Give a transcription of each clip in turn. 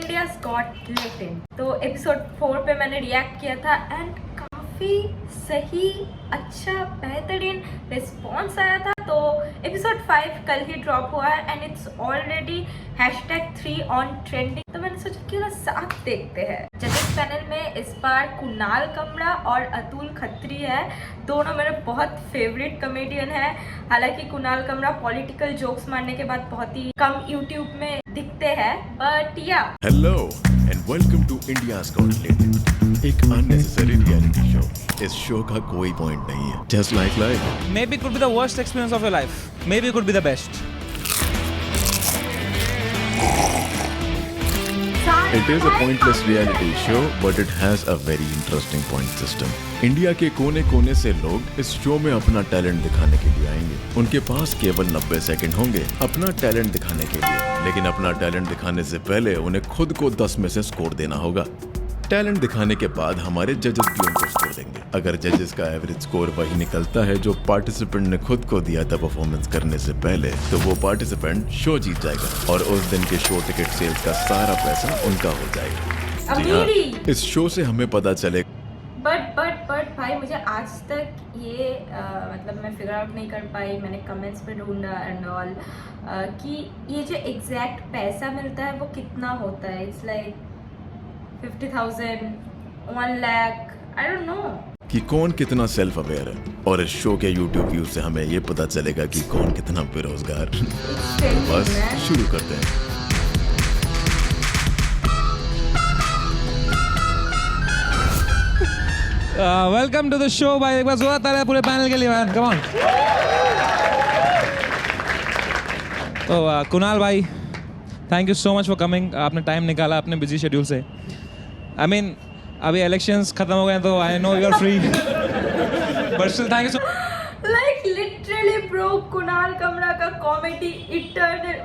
India's got latent. तो episode 4 पे मैंने रिएक्ट किया था एंड काफ़ी सही, अच्छा, बेहतरीन रिस्पॉन्स आया था। तो एपिसोड 5 कल ही ड्रॉप हुआ है and it's already #3 on trending. तो मैंने सोचा क्यों ना साथ देखते हैं। जजेस पैनल में इस बार कुणाल कमरा और अतुल खत्री है। दोनों मेरे बहुत फेवरेट कॉमेडियन हैं। हालांकि कुणाल कमरा पॉलिटिकल जोक्स मारने के बाद बहुत ही कम यूट्यूब में दिखते हैं, but yeah hello and welcome to India's got latent, एक अननेसेसरी रियलिटी शो। इस शो का कोई पॉइंट नहीं है, just like life. Maybe it could be the worst experience of your life. Maybe it could be the best. It is a pointless reality show, but it has a very interesting point system. India के कोने कोने से लोग इस show में अपना talent दिखाने के लिए आएंगे। उनके पास केवल 90 सेकंड होंगे अपना टैलेंट दिखाने के लिए, लेकिन अपना टैलेंट दिखाने से पहले उन्हें खुद को 10 में से स्कोर देना होगा। टैलेंट दिखाने के बाद हमारे जजेस भी उनको स्कोर देंगे। अगर जजेस का एवरेज स्कोर वही निकलता है जो पार्टिसिपेंट ने खुद को दिया था परफॉर्मेंस करने से पहले, तो वो पार्टिसिपेंट शो जीत जाएगा और उस दिन के शो टिकट सेल्स का सारा पैसा उनका हो जाएगा। जी हाँ, इस शो से हमें पता चलेगा। बट भाई मुझे आज तक ये मतलब मैं फिगर आउट नहीं कर पाई। मैंने कमेंट्स पे ढूंढा एंड ऑल कि ये जो एग्जैक्ट पैसा मिलता है वो कितना होता है। It's like 50,000, 1 lakh, I don't know कि कौन कितना सेल्फ अवेयर है। और इस शो के YouTube व्यू से हमें ये पता चलेगा कि कौन कितना बेरोजगार। बस शुरू करते हैं। Welcome to the show भाई। एक बार जोरदार तालियां पूरे पैनल के लिए मैन, come on। तो कुणाल भाई, thank you so much for coming. आपने टाइम निकाला अपने बिजी शेड्यूल से। आई मीन अभी इलेक्शंस खत्म हो गए तो I know you are free, but still thank you so. Like literally bro, Kunal Kamra का कॉमेडी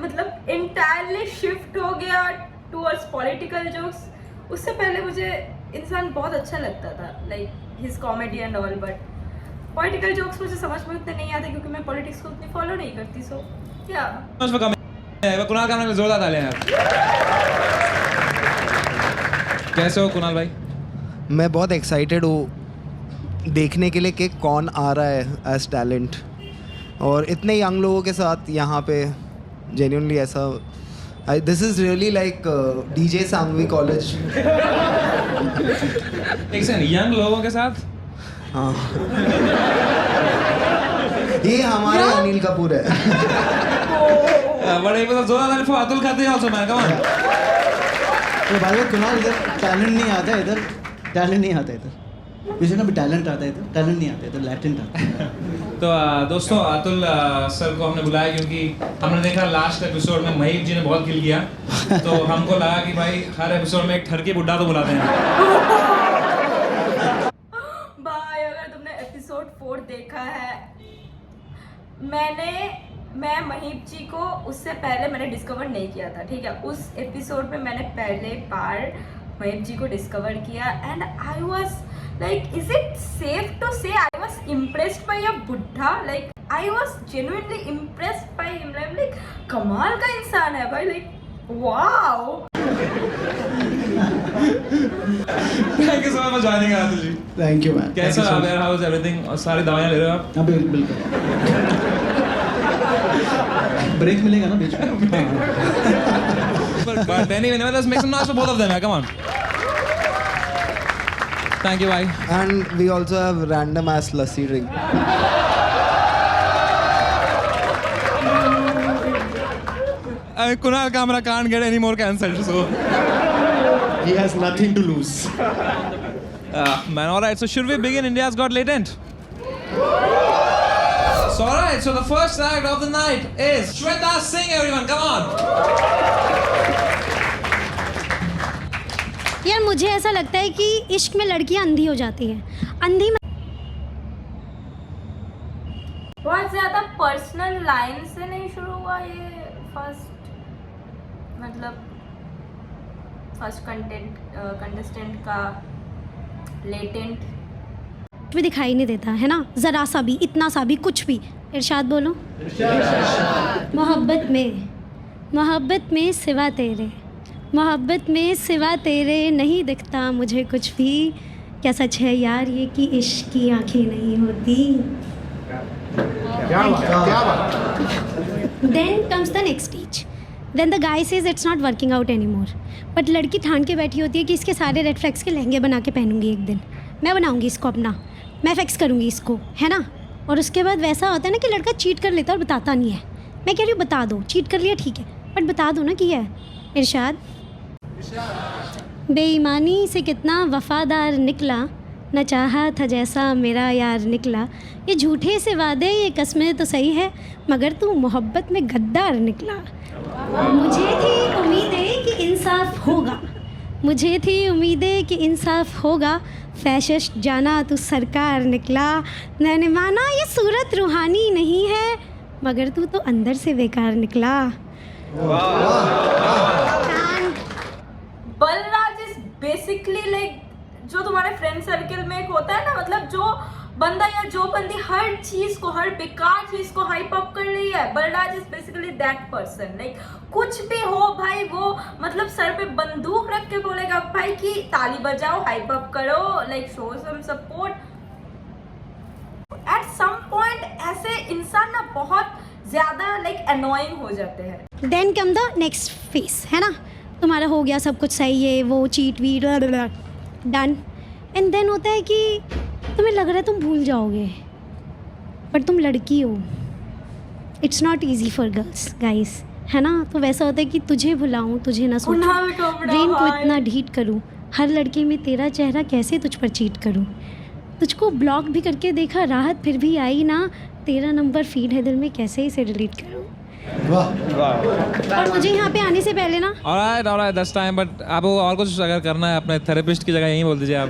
मतलब इंटायरली शिफ्ट हो गया टुवर्ड्स पॉलिटिकल जोक्स। उससे पहले मुझे इंसान बहुत अच्छा लगता था, like his comedy and all, but political jokes मुझे समझ में उतने नहीं आते क्योंकि मैं पॉलिटिक्स को उतनी फॉलो नहीं करती। सो या कुणाल का नाम जोरदार तालियां यार। कैसे हो कुणाल भाई? मैं बहुत एक्साइटेड हूँ देखने के लिए कि कौन आ रहा है एज टैलेंट, और इतने यंग लोगों के साथ यहाँ पे जेन्युइनली ऐसा this is really like DJ Sanghvi college. एक सेकंड, यंग लोगों के साथ? हाँ ये हमारे अनिल कपूर है। बड़े मतलब जोरदार for Atul Khatri also man, come on. तो भाई कुणाल, इधर टैलेंट नहीं आता, इधर टैलेंट नहीं आता, इधर किसी का भी टैलेंट आता है, इधर टैलेंट नहीं आता, इधर लैटेंट आता है। तो दोस्तों, अतुल सर को हमने बुलाया क्योंकि हमने देखा लास्ट एपिसोड में महीप जी ने बहुत किल किया, तो हमको लगा कि भाई हर एपिसोड में एक ठरकी बुड्ढा तो बुलाते हैं। भाई अगर तुमने एपिसोड 4 देखा है, मैं महीप जी को उससे पहले मैंने डिस्कवर नहीं किया था, ठीक है। उस एपिसोड में मैंने पहले बार महीप जी को डिस्कवर किया and I was like, is it safe to say I was impressed by a बुड्ढा। Like I was genuinely impressed by him. Like कमाल का इंसान है भाई, like wow. Thank you so much for joining Atul ji. Thank you man. कैसा आप यार, how is everything? और सारी दवाइयां ले रहे हो आप? हाँ बिल्कुल। ब्रेक मिलेगा ना बीच में? But anyway, let's make some noise for both of them. Come on. Thank you, bhai. And we also have random ass lassi drink. Kunal Kamra can't get any more cancelled, so. He has nothing to lose. Man, alright, so should we begin India's Got Latent? So alright, so the first act of the night is Shweta Singh, everyone, come on! यार मुझे ऐसा लगता है कि इश्क में लड़कियां अंधी हो जाती हैं। अंधी बहुत ज़्यादा पर्सनल लाइन से नहीं शुरू हुआ ये फर्स्ट कंटेस्टेंट का लेटेंट भी दिखाई नहीं देता है ना, ज़रा सा भी, इतना सा भी, कुछ भी। इरशाद बोलो। मोहब्बत में सिवा तेरे मोहब्बत में सिवा तेरे नहीं दिखता मुझे कुछ भी, क्या सच है यार ये कि इश्क की आंखें नहीं होती। Then comes the next stage. Then the guy says it's not working out anymore. But लड़की ठान के बैठी होती है कि इसके सारे रेड फ्लैग्स के लहंगे बना के पहनूंगी एक दिन, मैं बनाऊंगी इसको अपना, मैं फिक्स करूंगी इसको, है ना। और उसके बाद वैसा होता है ना कि लड़का चीट कर लेता है और बताता नहीं है। मैं कह रही हूँ बता दो, चीट कर लिया ठीक है, बट बता दो ना कि है। इरशाद, बेईमानी से कितना वफादार निकला, न चाहा था जैसा मेरा यार निकला। ये झूठे से वादे ये कस्में तो सही है, मगर तू मोहब्बत में गद्दार निकला। मुझे थी उम्मीदें कि इंसाफ होगा, मुझे थी उम्मीदें कि इंसाफ होगा, फैशश जाना तू सरकार निकला। मैंने माना ये सूरत रूहानी नहीं है, मगर तू तो अंदर से बेकार निकला। बलराज इज बेसिकली लाइक जो तुम्हारे फ्रेंड सर्कल में एक होता है ना, मतलब जो बंदा या जो बंदी हर चीज को, हर बेकार चीज को हाइप अप कर रही है, Balraj is basically that person. Like कुछ भी हो भाई, वो मतलब सर पे बंदूक रख के बोलेगा भाई कि ताली बजाओ, हाइप अप करो, like show some support. At some point ऐसे इंसान ना बहुत ज्यादा लाइक अनोइंग हो जाते हैं। Then come the next phase, है ना, तुम्हारा हो गया सब कुछ सही है, वो चीट वीट डन। एंड देन होता है कि तुम्हें लग रहा है तुम भूल जाओगे, बट तुम लड़की हो। It's not easy for girls guys, है ना। तो वैसा होता है कि तुझे भुलाऊं, तुझे ना सोचूं, ब्रेन को इतना ढीट करूं, हर लड़के में तेरा चेहरा कैसे तुझ पर चीट करूं। तुझको ब्लॉक भी करके देखा, राहत फिर भी आई ना, तेरा नंबर फीड है दिल में, कैसे इसे डिलीट करूं। और मुझे यहाँ पे आने से पहले ना ऑलराइट दैट्स टाइम, बट आपको और कुछ अगर करना है अपने थेरेपिस्ट की जगह यहीं बोल दीजिए आप।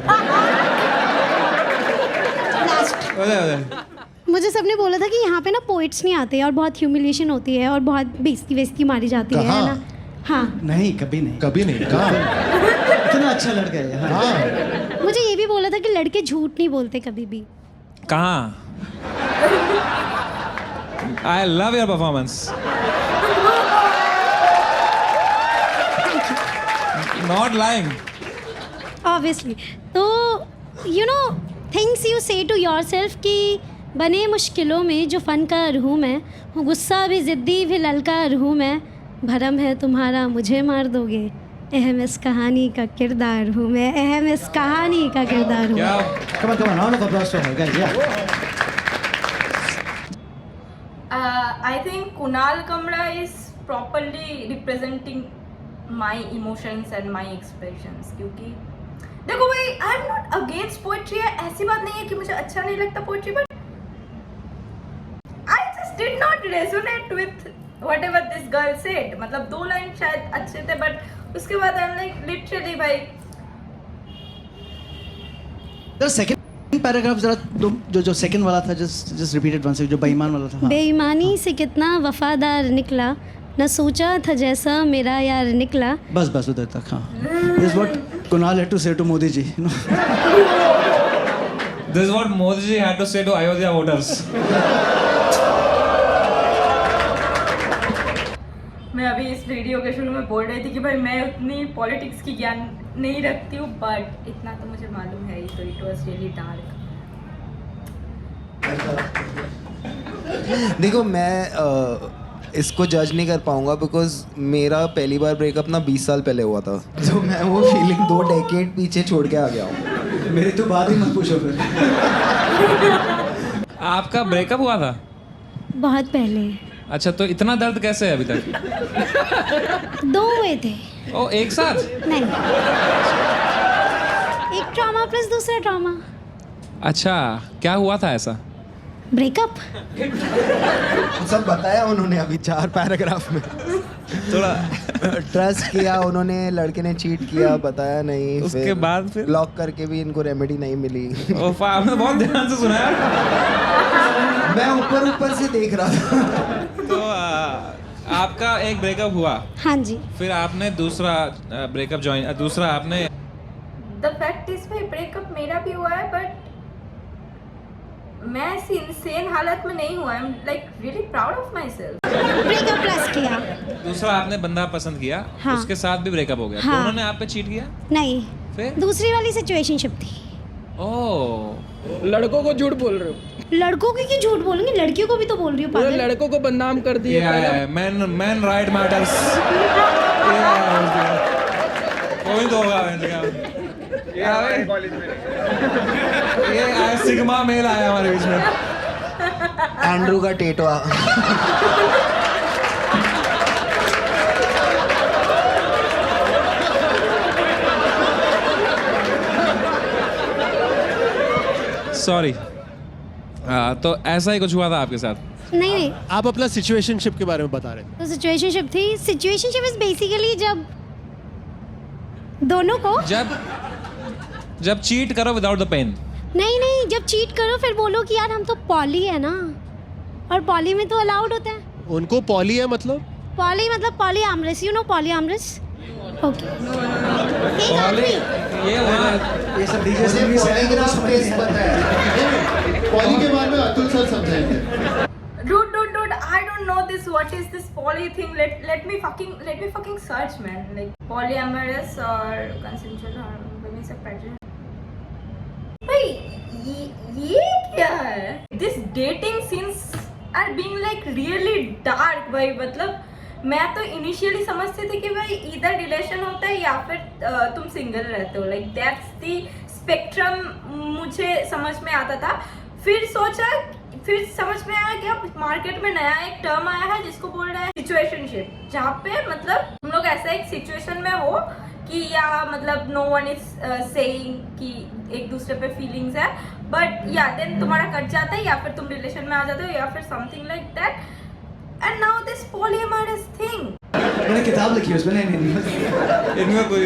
मुझे सबने बोला था कि यहाँ पे ना पोइट्स नहीं आते और बहुत ह्यूमिलिएशन होती है और बहुत बेइज्जती मारी जाती है ना। हाँ नहीं, कभी नहीं, कभी नहीं कहा। इतना अच्छा लड़का है। हाँ। मुझे ये भी बोला था कि लड़के झूठ नहीं बोलते कभी भी। कहाँ? I love your performance. Not lying. Obviously. तो you know things you say to yourself कि बने मुश्किलों में जो फनकार हूँ मैं, हूँ गुस्सा भी ज़िद्दी भी ललकार हूँ मैं, भरम है तुम्हारा मुझे मार दोगे, अहम इस कहानी का किरदार हूँ मैं, अहम इस कहानी का किरदार हूँ। Come on, round of applause for her, guys. Yeah. I think Kunal Kamra is properly representing my emotions and my expressions, क्योंकि देखो भाई, I am not against poetry है, ऐसी बात नहीं है कि मुझे अच्छा नहीं लगता poetry, but I just did not resonate with whatever this girl said. मतलब 2 लाइन शायद अच्छे थे, but उसके बाद I'm like literally भाई। The second पैराग्राफ जरा जो सेकंड वाला था, just repeat it once, जो बेईमान वाला था। बेईमानी से कितना वफादार निकला, न सोचा था जैसा मेरा यार निकला। बस उधर तक। हाँ, this is what Kunal had to say to Modi ji. This is what Modi ji had to say to Ayodhya voters. मैं अभी इस वीडियो के शुरू में बोल रही थी कि भाई मैं उतनी पॉलिटिक्स की ज्ञान नहीं रखती हूँ, बट इतना तो मुझे मालूम है ही, तो इट वाज रियली डार्क। देखो मैं इसको जज नहीं कर पाऊंगा बिकॉज मेरा पहली बार ब्रेकअप ना 20 साल पहले हुआ था, तो मैं वो फीलिंग 2 डेकेड पीछे छोड़ के आ गया हूँ। मेरी तो बात ही मत पूछो फिर। आपका ब्रेकअप हुआ था? बहुत पहले। अच्छा, तो इतना दर्द कैसे है अभी तक? 2 हुए थे। ओ, एक साथ? नहीं, एक ट्रॉमा प्लस दूसरा ट्रॉमा। अच्छा, क्या हुआ था ऐसा? ब्रेकअप। सब बताया उन्होंने अभी 4 पैराग्राफ में। थोड़ा ट्रस्ट किया उन्होंने, लड़के ने चीट किया, बताया नहीं, उसके बाद फिर ब्लॉक करके भी इनको रेमेडी नहीं मिली। आपने बहुत ध्यान से सुना यार। मैं ऊपर से देख रहा था। तो आपका एक ब्रेकअप हुआ, हाँ जी। फिर आपने दूसरा ब्रेकअप ज्वाइन, दूसरा आपने। द फैक्ट इज भाई ब्रेकअप मेरा भी हुआ है, बट मैं ऐसी इंसेन हालत में नहीं हुआ. आई am like really proud of my self. Breakup plus किया. दूसरा आपने बंदा पसंद किया, हाँ. उसके साथ भी ब्रेकअप हो गया, तो हाँ. उन्होंने आप पे चीट किया? नहीं, फिर? दूसरी वाली सिचुएशनशिप थी. ओह, लड़कों को झूठ बोल रहे हो, लड़कों की क्यों झूठ बोलूंगी, लड़कियों को भी तो बोल रही हूँ पूरे पागल. लड़कों को बदनाम कर दिए. Man right matters. कोई तो होगा ये सिग्मा मेल आया हमारे बीच में. एंड्रू का टेटवा. सॉरी. तो ऐसा ही कुछ हुआ था आपके साथ? नहीं नहीं, आप अपना सिचुएशनशिप के बारे में बता रहे थे. तो सिचुएशनशिप थी. सिचुएशनशिप इज बेसिकली जब दोनों को जब चीट करो विदाउट द पेन. नहीं नहीं, जब चीट करो फिर बोलो कि यार हम तो पॉली है ना, और पॉली में तो अलाउड होता है. उनको पॉली है मतलब? पॉली मतलब poly aamras, you know poly aamras. Okay. ये ये सब डीजे से भी पॉली के बारे में अतुल सर समझाएंगे. Dude, I don't know this. What is this poly thing? Let me fucking search, man. Like polyamorous or consensual or women separate. भाई ये क्या है? This dating scenes are being like really dark भाई. मतलब मैं तो initially समझती थी कि भाई इधर रिलेशन होता है या फिर तुम सिंगल रहते हो. लाइक दैट्स द स्पेक्ट्रम मुझे समझ में आता था. फिर समझ में आया कि मार्केट में नया एक टर्म आया है जिसको बोल रहा है सिचुएशनशिप, जहाँ पे मतलब हम लोग ऐसा एक सिचुएशन में हो कि या मतलब नो वन इज सेइंग कि एक दूसरे पे फीलिंग्स है, बट या देन तुम्हारा कट जाता है या फिर तुम रिलेशन में आ जाते हो या फिर something like that. And now this polyamorous thing. मैंने किताब लिखी है उसमें. नहीं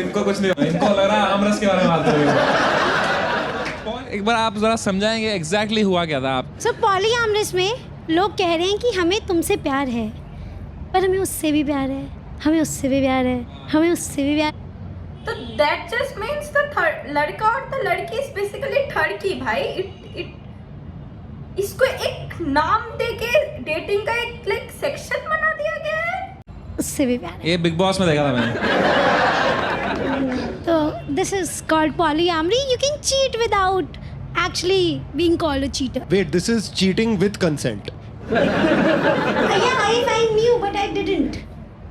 इनको कुछ नहीं होगा. इनको लग रहा है आमरस के बारे में बात करेंगे. एक बार आप जरा समझाएंगे एग्जैक्टली हुआ क्या था? आप सो पॉली आमरस में लोग कह रहे हैं कि हमें तुमसे प्यार है, पर हमें उससे भी प्यार है, हमें उससे भी प्यार है, हमें उससे भी प्यार. तो दैट जस्ट मीन्स द लड़का और द लड़की इज बेसिकली ठड़की भाई. इसको एक नाम देके डेटिंग का एक लाइक सेक्शन बना दिया गया है. उससे भी प्यार है. ये बिग बॉस में देखा था मैंने. तो this is called polyamory. You can cheat without actually being called a cheater. Wait, this is cheating with consent. Yeah, I knew, but I didn't.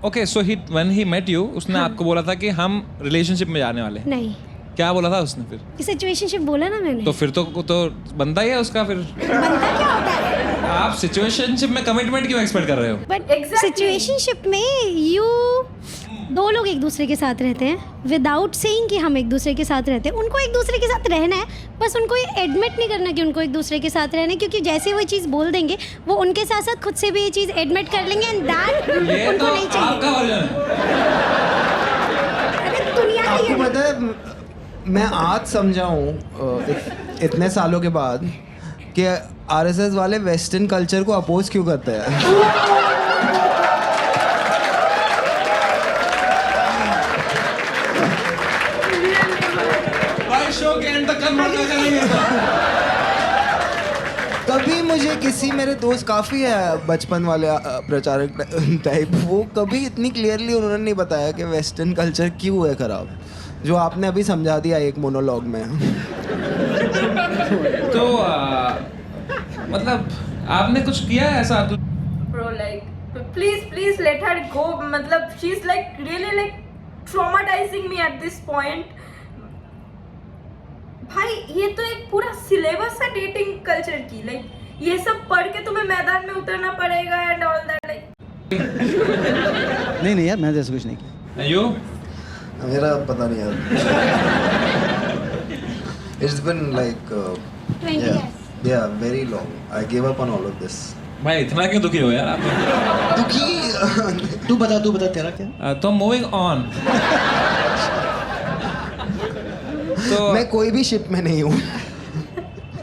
Okay, so when he met you, उसने आपको बोला था कि हम relationship में जाने वाले हैं. नहीं, क्या बोला था उसने फिर? सिचुएशनशिप बोला ना मैंने. तो फिर तो बनता ही है उसका फिर. बनता क्या होता है? आप सिचुएशनशिप में कमिटमेंट क्यों एक्सपेक्ट कर रहे हो? बट सिचुएशनशिप में दो लोग एक दूसरे के साथ रहते हैं विदाउट सेइंग कि हम एक दूसरे के साथ रहते हैं. उनको एक दूसरे के साथ रहना है, बस उनको ये एडमिट नहीं करना कि उनको एक दूसरे के साथ रहना है, क्योंकि जैसे वो चीज़ बोल देंगे वो उनके साथ साथ खुद से भी ये चीज़ एडमिट कर लेंगे एंड दैट उनको नहीं चाहिए. आपका वर्जन है. अरे दुनिया आपको की पता है मैं आज समझा हूँ इतने सालों के बाद कि आरएसएस वाले वेस्टर्न कल्चर को अपोज क्यों करते हैं. कभी मुझे किसी मेरे दोस्त काफ़ी है बचपन वाले प्रचारक टाइप, वो कभी इतनी क्लियरली उन्होंने नहीं बताया कि वेस्टर्न कल्चर क्यों है ख़राब, जो आपने अभी समझा दिया एक मोनोलॉग में. तो मतलब आपने कुछ किया है ऐसा? Bro, like please let her go. मतलब she's like really like traumatizing me at this point. भाई ये तो एक पूरा सिलेबस है डेटिंग कल्चर की. लाइक ये सब पढ़ के तुम्हें मैदान में उतरना पड़ेगा एंड ऑल दैट. लाइक नहीं यार, मैंने ऐसा कुछ नहीं किया. You? मेरा पता नहीं यार. It's been like 20 years. yeah, very long. I gave up on all of this. भाई इतना क्यों दुखी हो यार आप? दुखी. तू बता तेरा क्या? तो मूविंग ऑन. तो मैं कोई भी शिप में नहीं हूँ.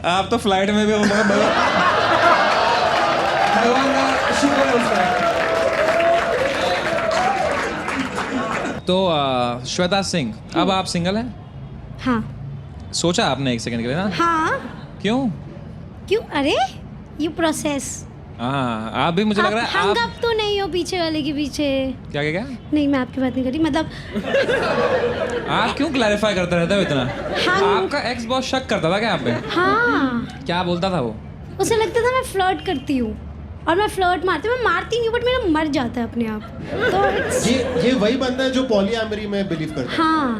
आप तो फ्लाइट में भी हो. शुक्र है उसका. तो श्वेता सिंह, अब आप सिंगल हैं? हाँ सोचा आपने एक सेकंड के लिए ना? हाँ. क्यों? क्यों? अरे यू प्रोसेस। हाँ आप भी मुझे लग रहा है हंग आप अप तो नहीं हो पीछे वाले के पीछे। क्या क्या क्या नहीं, मैं आपकी बात नहीं कर रही, मतलब आप क्यों क्लैरिफाई करते रहते हो इतना? हाँ। आपका एक्स बहुत शक करता था क्या आप पे? हाँ, क्या बोलता था वो? उसे लगता था मैं फ्लर्ट करती हूँ, और मैं फ्लर्ट मारती हूँ, मैं मारती नहीं हूँ बट मेरा मर जाता है अपने आप। तो ये वही बंदा है जो पॉलीएमरी में बिलीव करता है। हाँ,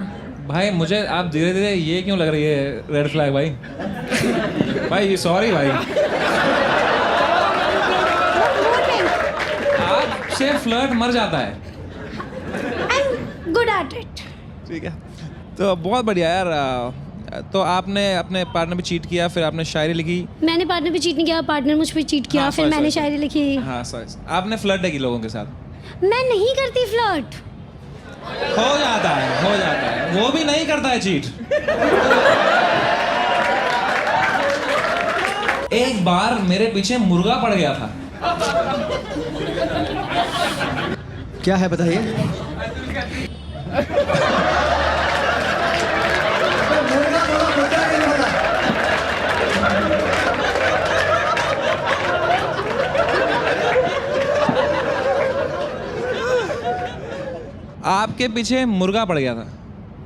भाई मुझे आप धीरे धीरे ये क्यों लग रही है रेड फ्लैग भाई? भाई सॉरी भाई, आपसे फ्लर्ट मर जाता है। I am good at it. ठीक है, तो बहुत बढ़िया यार। तो आपने अपने पार्टनर पे चीट किया, फिर आपने शायरी लिखी। मैंने पार्टनर पे चीट नहीं किया, पार्टनर मुझ पे चीट किया, हाँ, फिर sorry, मैंने sorry, शायरी लिखी। हाँ सॉरी, आपने फ्लर्ट की लोगों के साथ? मैं नहीं करती फ्लर्ट। हो जाता है, वो भी नहीं करता है चीट। एक बार मेरे पीछे मुर्गा पड़ गया था। क्या है बताइए? आपके पीछे मुर्गा पड़ गया था,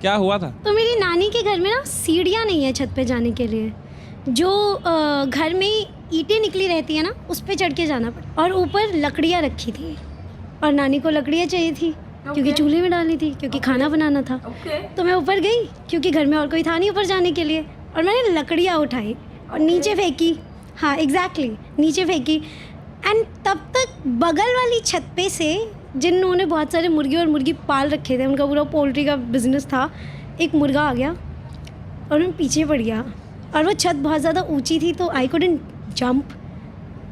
क्या हुआ था? तो मेरी नानी के घर में ना सीढ़ियाँ नहीं है छत पे जाने के लिए, जो घर में ईंटें निकली रहती है ना, उस पे चढ़ के जाना पड़ा, और ऊपर लकड़ियाँ रखी थी, और नानी को लकड़ियाँ चाहिए थी क्योंकि चूल्हे में डालनी थी, क्योंकि खाना बनाना था। तो मैं ऊपर गई क्योंकि घर में और कोई था नहीं ऊपर जाने के लिए, और मैंने लकड़ियाँ उठाई और नीचे फेंकी। हाँ एग्जैक्टली, नीचे फेंकी। एंड तब तक बगल वाली छत पे से, जिन्होंने बहुत सारे मुर्गे और मुर्गी पाल रखे थे, उनका पूरा पोल्ट्री का बिजनेस था, एक मुर्गा आ गया और मैं पीछे पड़ गया, और वो छत बहुत ज़्यादा ऊंची थी तो आई कुडंट जंप,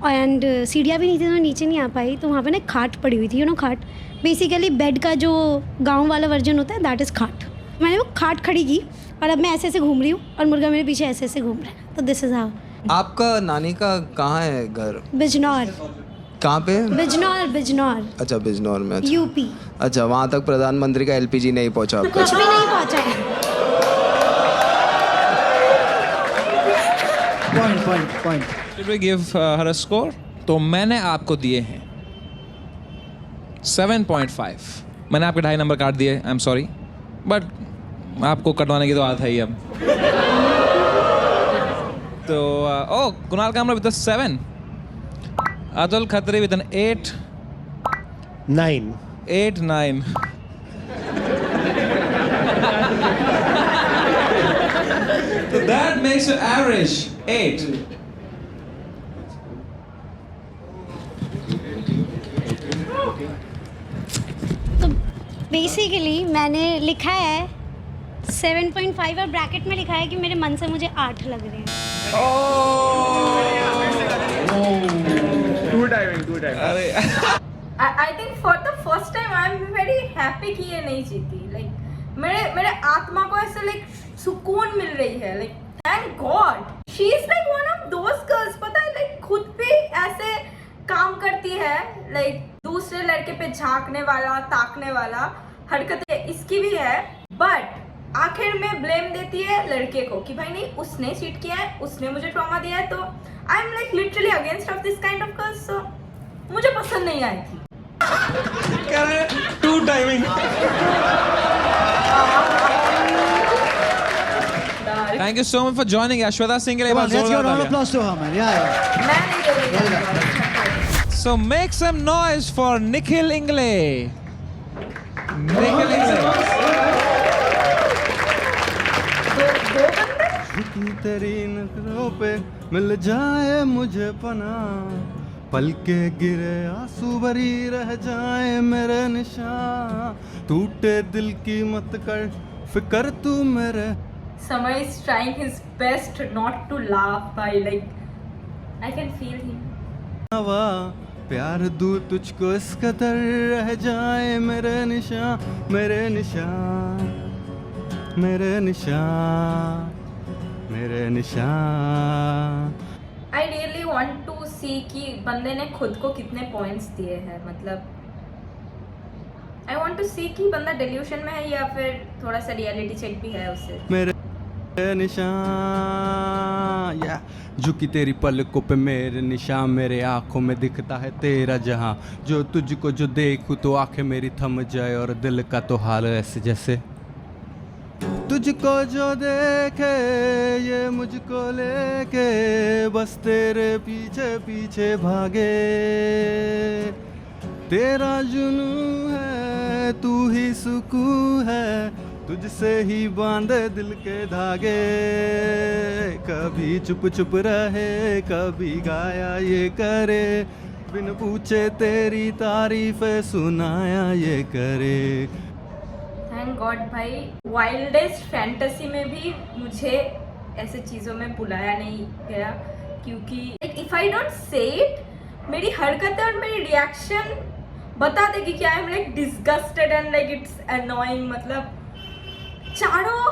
एंड सीढ़ियाँ भी नहीं थी तो मैं नीचे नहीं आ पाई। तो वहाँ पे ना खाट पड़ी हुई थी, यू नो खाट, बेसिकली बेड का जो गांव वाला वर्जन होता है, दैट इज़ खाट। मैंने वो खाट खड़ी की और अब मैं ऐसे ऐसे घूम रही हूँ और मुर्गा मेरे पीछे ऐसे ऐसे घूम रहा है। तो दिस इज़ हाउ। आपका नानी का कहाँ है घर? बिजनौर। कहाँ पे? बिजनौर, बिजनौर, अच्छा बिजनौर में। अच्छा, यूपी। अच्छा वहाँ तक प्रधानमंत्री का एलपीजी नहीं पहुँचा आपका? कुछ भी नहीं पहुँचा है। Point. Should we give her a score? तो मैंने आपको दिए हैं 7.5। मैंने आपके 2.5 नंबर काट दिए, आई एम सॉरी, बट आपको कटवाने की तो आदत है ही अब। तो ओ Kunal Kamra with 7, Atul Khatri with 8, 9। So that makes your average 8. तो बेसिकली मैंने लिखा है 7.5 और ब्रैकेट में लिखा है कि मेरे मन से मुझे 8 लग रहे हैं। अरे I think for the first time I'm very happy कि ये नहीं जीती। Like मेरे आत्मा को ऐसे like सुकून मिल रही है। Like thank God she is like one of those girls, पता है, like खुद पे ऐसे काम करती है, like दूसरे लड़के पे झांकने वाला, ताकने वाला हरकतें इसकी भी है, बट आखिर में ब्लेम देती है लड़के को कि भाई नहीं उसने चीट किया है, उसने मुझे ट्रॉमा दिया है। तो I am like literally against of this kind of girls, so मुझे पसंद नहीं आई थी। क्या है? 2 timing. Thank you so much for joining. Ashwata Singh के लिए बहुत Let's give a जोरदार round of तालियां। applause to her, man. Yeah. मैं नहीं दे रही। So make some noise for Nikhil Ingle. Nikhil Ingle. तेरी नजरों पे मिल जाए मुझे पना, पल के गिरे आंसू भरी रह जाए मेरे निशान, टूटे दिल की मत कर फिकर तू मेरे। Samay is trying his best not to laugh by like I can feel him. हवा प्यार दूँ तुझको इस कदर रह जाए मेरे निशान, मेरे निशान, मेरे निशान, मेरे निशान। I really want to see कि बंदे ने खुद को कितने points दिए हैं, मतलब I want to see कि बंदा delusion में है या फिर थोड़ा सा reality check भी है उससे। मेरे निशान, झुकी तेरी पलकों पे मेरे निशान, मेरे आंखों में दिखता है तेरा जहां, जो तुझको जो देखूं तो आंखें मेरी थम जाए और दिल का तो हाल ऐसे जैसे तुझको जो देखे ये मुझको लेके बस तेरे पीछे पीछे भागे, तेरा जुनून है तू ही सुकून है, तुझसे ही बांधे दिल के धागे, कभी चुप चुप रहे कभी गाया ये करे, बिन पूछे तेरी तारीफें सुनाया ये करे। थैंक गॉड भाई, वाइल्डेस्ट फैंटेसी में भी मुझे ऐसे चीज़ों में बुलाया नहीं गया, क्योंकि if I don't say it, मेरी हरकतें और मेरी रिएक्शन बता देगी कि आई am like disgusted and like it's annoying. मतलब चारों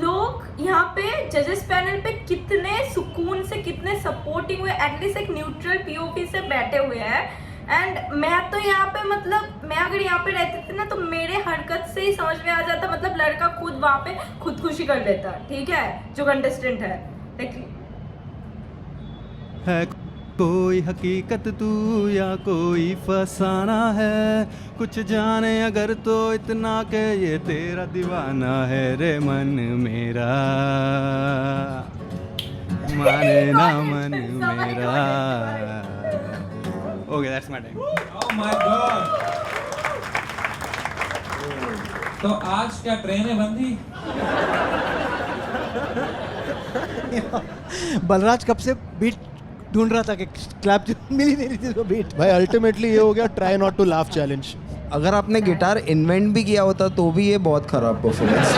लोग यहाँ पे जजेस पैनल पे कितने सुकून से, कितने सपोर्टिंग हुए, एटलीस्ट एक न्यूट्रल पीओवी से बैठे हुए हैं। एंड मैं तो यहाँ पे, मतलब मैं अगर यहाँ पे रहती थी ना तो मेरे हरकत से ही समझ में आ जाता, मतलब लड़का खुद वहाँ पे खुदकुशी कर लेता, ठीक है, जो कंटेस्टेंट है। लेकिन है कोई हकीकत तू या कोई फसाना है, कुछ जाने अगर तो इतना के ये तेरा दीवाना है रे मन मेरा, माने ना मन मेरा। Okay that's my time. Oh my God. तो आज क्या ट्रेनें बंद थी? बलराज कब से बीट ढूंढ रहा था कि क्लैप मिल ही नहीं रही थी उसको बीट। भाई अल्टीमेटली ये हो गया try not to laugh challenge. अगर आपने गिटार इन्वेंट भी किया होता तो भी ये बहुत खराब परफॉर्मेंस।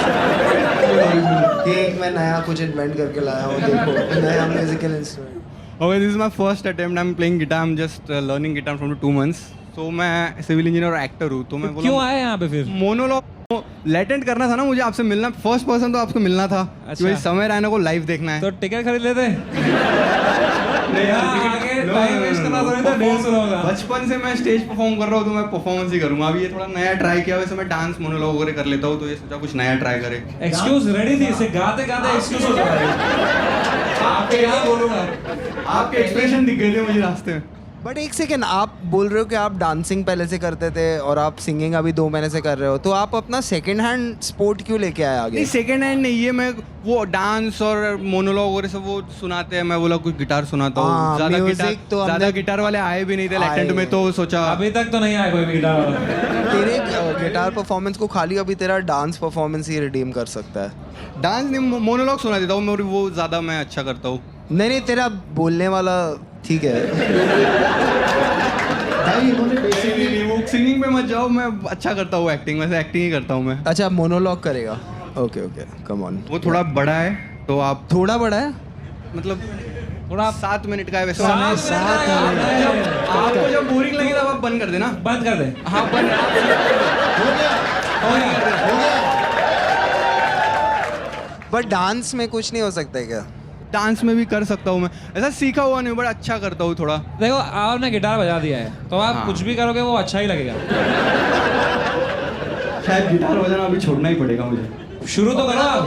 एक मैं नया कुछ इन्वेंट करके लाया हूँ, देखो नया musical instrument. Okay, this is my first attempt. I'm playing guitar. I'm just learning guitar from 2 months. So मैं सिविल इंजीनियर और एक्टर हूँ, तो मैं बोला क्यों आए यहाँ पे फिर? मोनोलॉग लेटेंट करना था ना मुझे आपसे मिलना, फर्स्ट पर्सन तो आपको मिलना था। अच्छा। कि समय रैना को लाइव देखना है। तो टिकट खरीद लेते? टाइम वेस्ट करना थोड़ी था, 150 होगा। बचपन से मैं स्टेज परफॉर्म कर रहा हूँ तो मैं परफॉर्मन्स ही करूँगा। अभी ये थोड़ा नया ट्राई किया, वैसे मैं डांस मोनोलॉग वगैरह कर लेता हूँ, तो ये सोचा कुछ नया ट्राई करे। एक्सक्यूज रेडी थी, इसे गाते गाते एक्सक्यूज हो जा रहा है। आपके यहाँ बोलूँगा, आपके एक्सप्रेशन दिख गए थे मुझे रास्ते में। बट एक सेकेंड, आप बोल रहे हो कि आप डांसिंग पहले से करते थे और आप सिंगिंग अभी 2 महीने से कर रहे हो, तो आप अपना सेकंड हैंड स्पोर्ट क्यों लेके आए आगे? नहीं सेकंड हैंड नहीं, ये मैं वो डांस और मोनोलॉग वगैरह सब वो सुनाते हैं, मैं बोला कुछ गिटार सुनाता हूँ। ज़्यादा गिटार वाले आए भी नहीं थे लेटेंट में, तो सोचा अभी तक तो नहीं आया कोई भी गिटार वाला। तेरे गिटार परफॉर्मेंस को खाली अभी तेरा डांस परफॉर्मेंस ही रिडीम कर सकता है। डांस नहीं, मोनोलॉग सुना देता हूँ मैं, वो ज़्यादा मैं अच्छा करता हूँ। नहीं, तेरा बोलने वाला ठीक है। भाई इन्होंने बेसिकली वो सिंगिंग पे मत जाओ, मैं अच्छा करता हूँ एक्टिंग, वैसे एक्टिंग ही करता हूँ मैं। अच्छा, मोनोलॉग करेगा? Okay okay, come on. वो थोड़ा बड़ा है तो आप थोड़ा बड़ा है, मतलब थोड़ा 7 मिनट का है वैसे। 7 मिनट। आपको जब बोरिंग लगे तब आप बंद कर देना। बंद कर दे। हाँ बंद हो गया। बट डांस में कुछ नहीं हो सकता है क्या? डांस में भी कर सकता हूँ मैं, ऐसा सीखा हुआ नहीं, बट अच्छा करता हूँ थोड़ा। देखो आपने गिटार बजा दिया है तो आप कुछ भी करोगे वो अच्छा ही लगेगा। शायद गिटार बजाना अभी छोड़ना ही पड़ेगा मुझे। शुरू तो करो आप।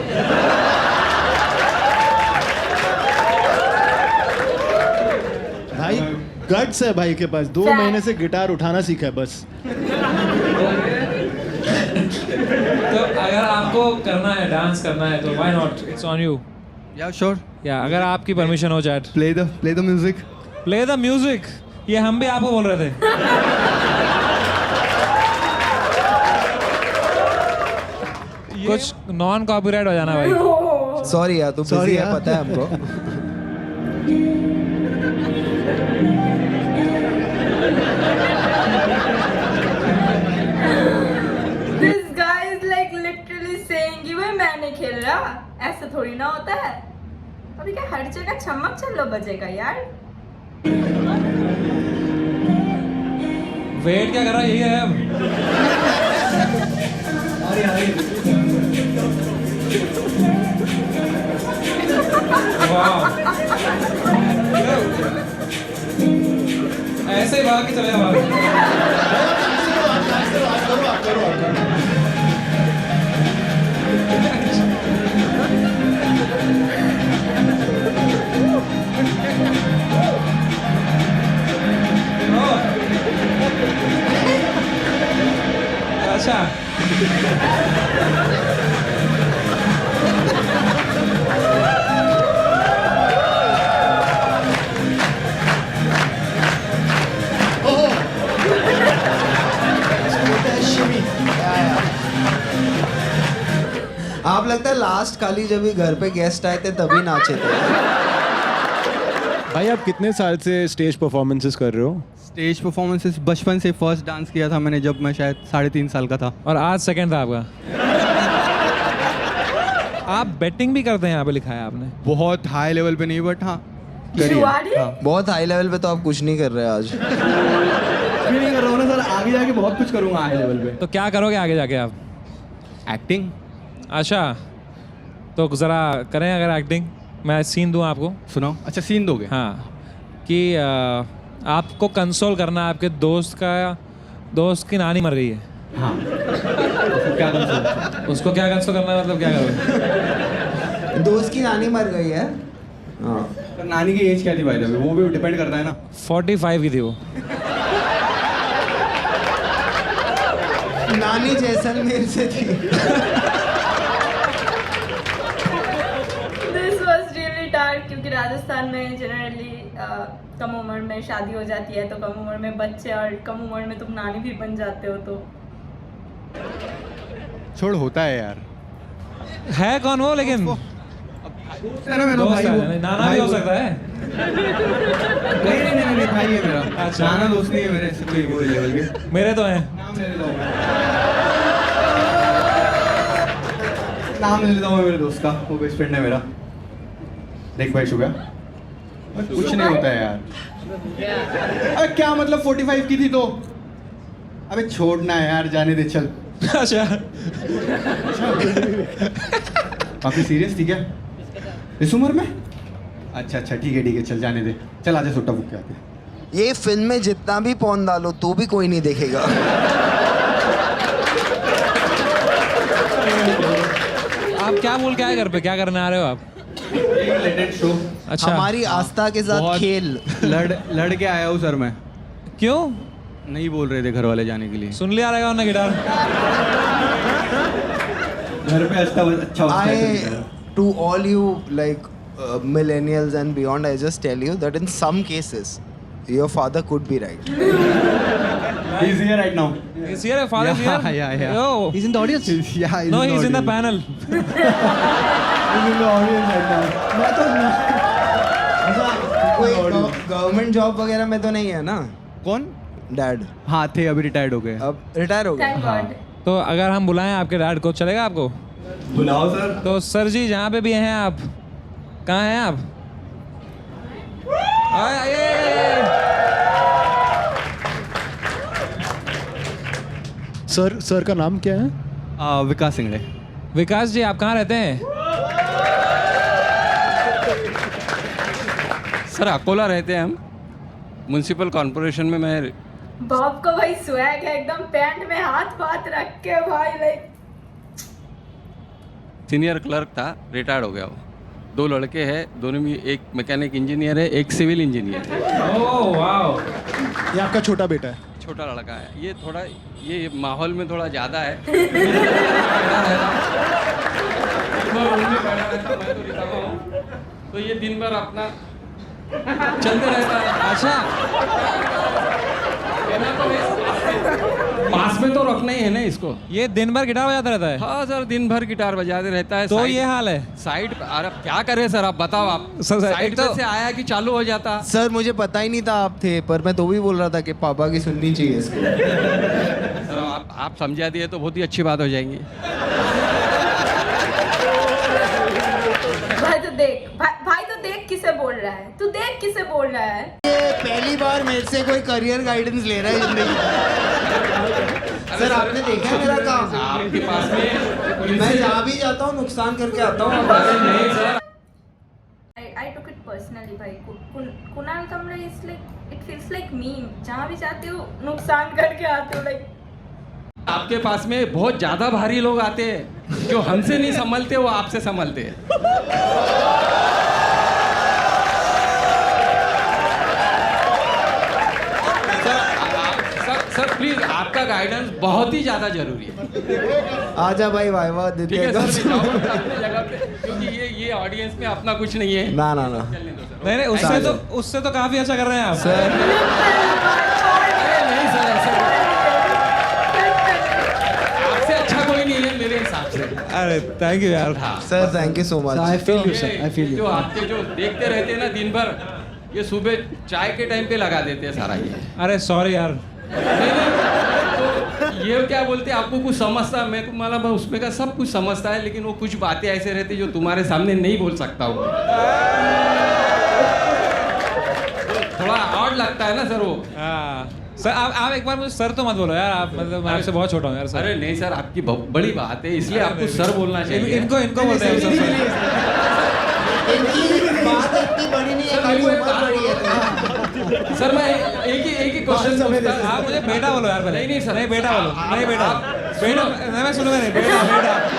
भाई गट्स है भाई के पास, 2 महीने से गिटार उठाना सीखा है बस। तो अगर आपको करना है, डांस करना है, तो why not, it's on you. या श्योर, या अगर आपकी परमिशन हो chat. Play the music. Play the music, ये हम भी आपको बोल रहे थे। कुछ नॉन कॉपीराइट हो जाना भाई। सॉरी यार, तू बिजी है, पता है हमको। This guy is like literally saying कि भाई मैं नहीं खेल रहा, ऐसा थोड़ी ना होता है। अभी क्या हर जगह चमक चलो बजेगा यार। वेट क्या कर रहा है, यही है अब। वाह, ऐसे भाग के चले भाग। आप लगता है लास्ट खाली जब भी घर पे गेस्ट आए थे तभी नाचे थे। भाई आप कितने साल से स्टेज परफॉर्मेंसेस कर रहे हो? स्टेज परफॉर्मेंसेस बचपन से फर्स्ट डांस किया था मैंने जब मैं शायद 3.5 साल का था। और आज सेकंड था आपका। आप बेटिंग भी करते हैं यहाँ पे, लिखा है आपने। बहुत हाई लेवल पे नहीं बट हाँ करिए। शुरुआरी? हाँ। बहुत हाई लेवल पे तो आप कुछ नहीं कर रहे आज। मैं नहीं कर रहा हूँ ना सर, आगे जाके बहुत कुछ करूँगा हाई लेवल पे। तो क्या करोगे आगे जाके आप? एक्टिंग। अच्छा, तो ज़रा करें अगर एक्टिंग, मैं सीन दूँ आपको। सुनाओ। अच्छा सीन दोगे? हाँ, कि आपको कंसोल करना है, आपके दोस्त की नानी मर गई है। हाँ। उसको क्या कंसोल? उसको क्या कंसोल करना है, मतलब क्या करोगे? दोस्त की नानी मर गई है। हाँ। पर नानी की एज क्या थी भाई? वो भी डिपेंड करता है ना। 45 की थी वो। नानी जैसलमेर से थी। दिस वाज रियली डार्क, क्योंकि राजस्थान में जनरली कम उम्र में शादी हो जाती है, तो कम उम्र में बच्चे, और कम उम्र में तुम नानी भी बन जाते हो। तो छोड़, होता है यार। है कौन वो लेकिन? दोस्त है, नहीं, नाना भी हो सकता है। नहीं भाई है मेरा। अच्छा। नाना दोस्त नहीं है मेरे से कोई बुरे लेवल के। मेरे तो हैं। नाम ले लेता हूँ मैं मेरे दोस्त का, वो बेस्ट फ्रेंड है मेरा। देख भाई शुभ्या, कुछ नहीं होता है यार। अरे क्या मतलब 45 की थी तो? अबे छोड़ना है यार, जाने दे चल। अच्छा, काफी सीरियस थी क्या इस उम्र में? अच्छा ठीक है चल जाने दे। चल आजा सुट्टा फूक के आते हैं। ये फिल्म में जितना भी पौन डालो तो भी कोई नहीं देखेगा। आप क्या बोल के आए घर पे, क्या करने आ रहे हो आप? Related show. अच्छा, हमारी आस्था के साथ बहुत खेल। लड़ के आया हूँ सर मैं। क्यों? नहीं बोल रहे थे घर वाले जाने के लिए। सुन लिया रहेगा उन्हें गिटार। घर पे अच्छा I, to all you like millennials and beyond, I just tell you that in some cases, your father could be right. He's here right now. Is here? Father is here? Yeah. Yo. He's in the audience? Yeah, No, he's in the panel. He's in the audience right now. मैं तो कोई government job वगैरह में तो नहीं है ना? कौन? डैड हाँ थे, अभी रिटायर्ड हो गए। अब रिटायर हो गए। Thank God. तो अगर हम बुलाएं आपके डैड को, चलेगा आपको? बुलाओ सर। तो सर जी जहाँ पे भी हैं आप, कहाँ हैं आप? आइए। सर का नाम क्या है? विकास सिंगड़े। विकास जी, आप कहाँ रहते हैं? सर अकोला रहते हैं हम, म्युनिसिपल कॉर्पोरेशन में। मैं बाप को भाई स्वैग है एकदम, पैंट में हाथ रख के भाई, लाइक सीनियर क्लर्क था, रिटायर्ड हो गया वो। 2 लड़के हैं, दोनों में एक मैकेनिक इंजीनियर है, एक सिविल इंजीनियर है। Oh wow. ये आपका छोटा बेटा है? छोटा लड़का है ये। थोड़ा ये माहौल में थोड़ा ज़्यादा है। तो ये दिन भर अपना चलते रहता है। अच्छा, पास में तो रखना ही है ना इसको। ये दिन भर गिटार बजाता रहता है? हाँ सर, दिन भर गिटार बजाते रहता है। तो ये हाल है साइड पे। अरे क्या करें सर, आप बताओ। आप सर, साइड एक तो- से आया कि चालू हो जाता। सर मुझे पता ही नहीं था आप थे, पर मैं तो भी बोल रहा था कि पापा की सुननी चाहिए इसको। सर आप समझा दिए तो बहुत ही अच्छी बात हो जाएंगी। भाई तो देख किसे बोल रहा है, तू देख किसे बोल रहा है। ये पहली बार मेरे से कोई करियर गाइडेंस ले रहा है जिंदगी। सर आपने देखा है मेरा काम? आपके पास में मैं जहाँ भी जाता हूँ नुकसान करके आता हूँ। नहीं sir. I took it personally भाई। कुणाल कमरे is like it feels like meme। जहाँ भी जाते हो नुकसान करके आते हो, लाइक आपके पास में बहुत ज्यादा भारी लोग आते हैं जो हमसे नहीं संभलते, वो आपसे संभलते हैं। सर प्लीज, आपका गाइडेंस बहुत ही ज्यादा जरूरी है। आजा भाई वाह ठीक है सर, जाओ अपनी जगह पे, क्योंकि ये ऑडियंस में अपना कुछ नहीं है। ना नहीं, उससे तो काफी अच्छा कर रहे हैं आप। सर नहीं सर, आपसे अच्छा कोई नहीं है मेरे हिसाब से। अरे थैंक यू यार. Sir thank you so I much. feel you, sir. I feel जो you. आपके जो देखते रहते हैं ना दिन भर, ये सुबह चाय के टाइम पे लगा देते हैं सारा ये. अरे सॉरी यार. तो ये क्या बोलते हैं, आपको कुछ समझता, मैं तुम्हारा उसमें का सब कुछ समझता है, लेकिन वो कुछ बातें ऐसे रहती जो तुम्हारे सामने नहीं बोल सकता हूँ. थोड़ा ऑड लगता है ना सर वो. हाँ सर आप एक बार मुझे सर तो मत बोलो यार. आप मतलब मैं आपसे बहुत छोटा हूँ यार सर. अरे नहीं सर, आपकी बड़ी बात है, इसलिए आपको सर बोलना चाहिए. इनको बोलते हैं सर. सर मैं एक ही क्वेश्चन पूछता. आप मुझे बेटा बोलो यार पहले. नहीं सर, नहीं बेटा बोलो. नहीं बेटा मैं सुनूंगा नहीं. बेटा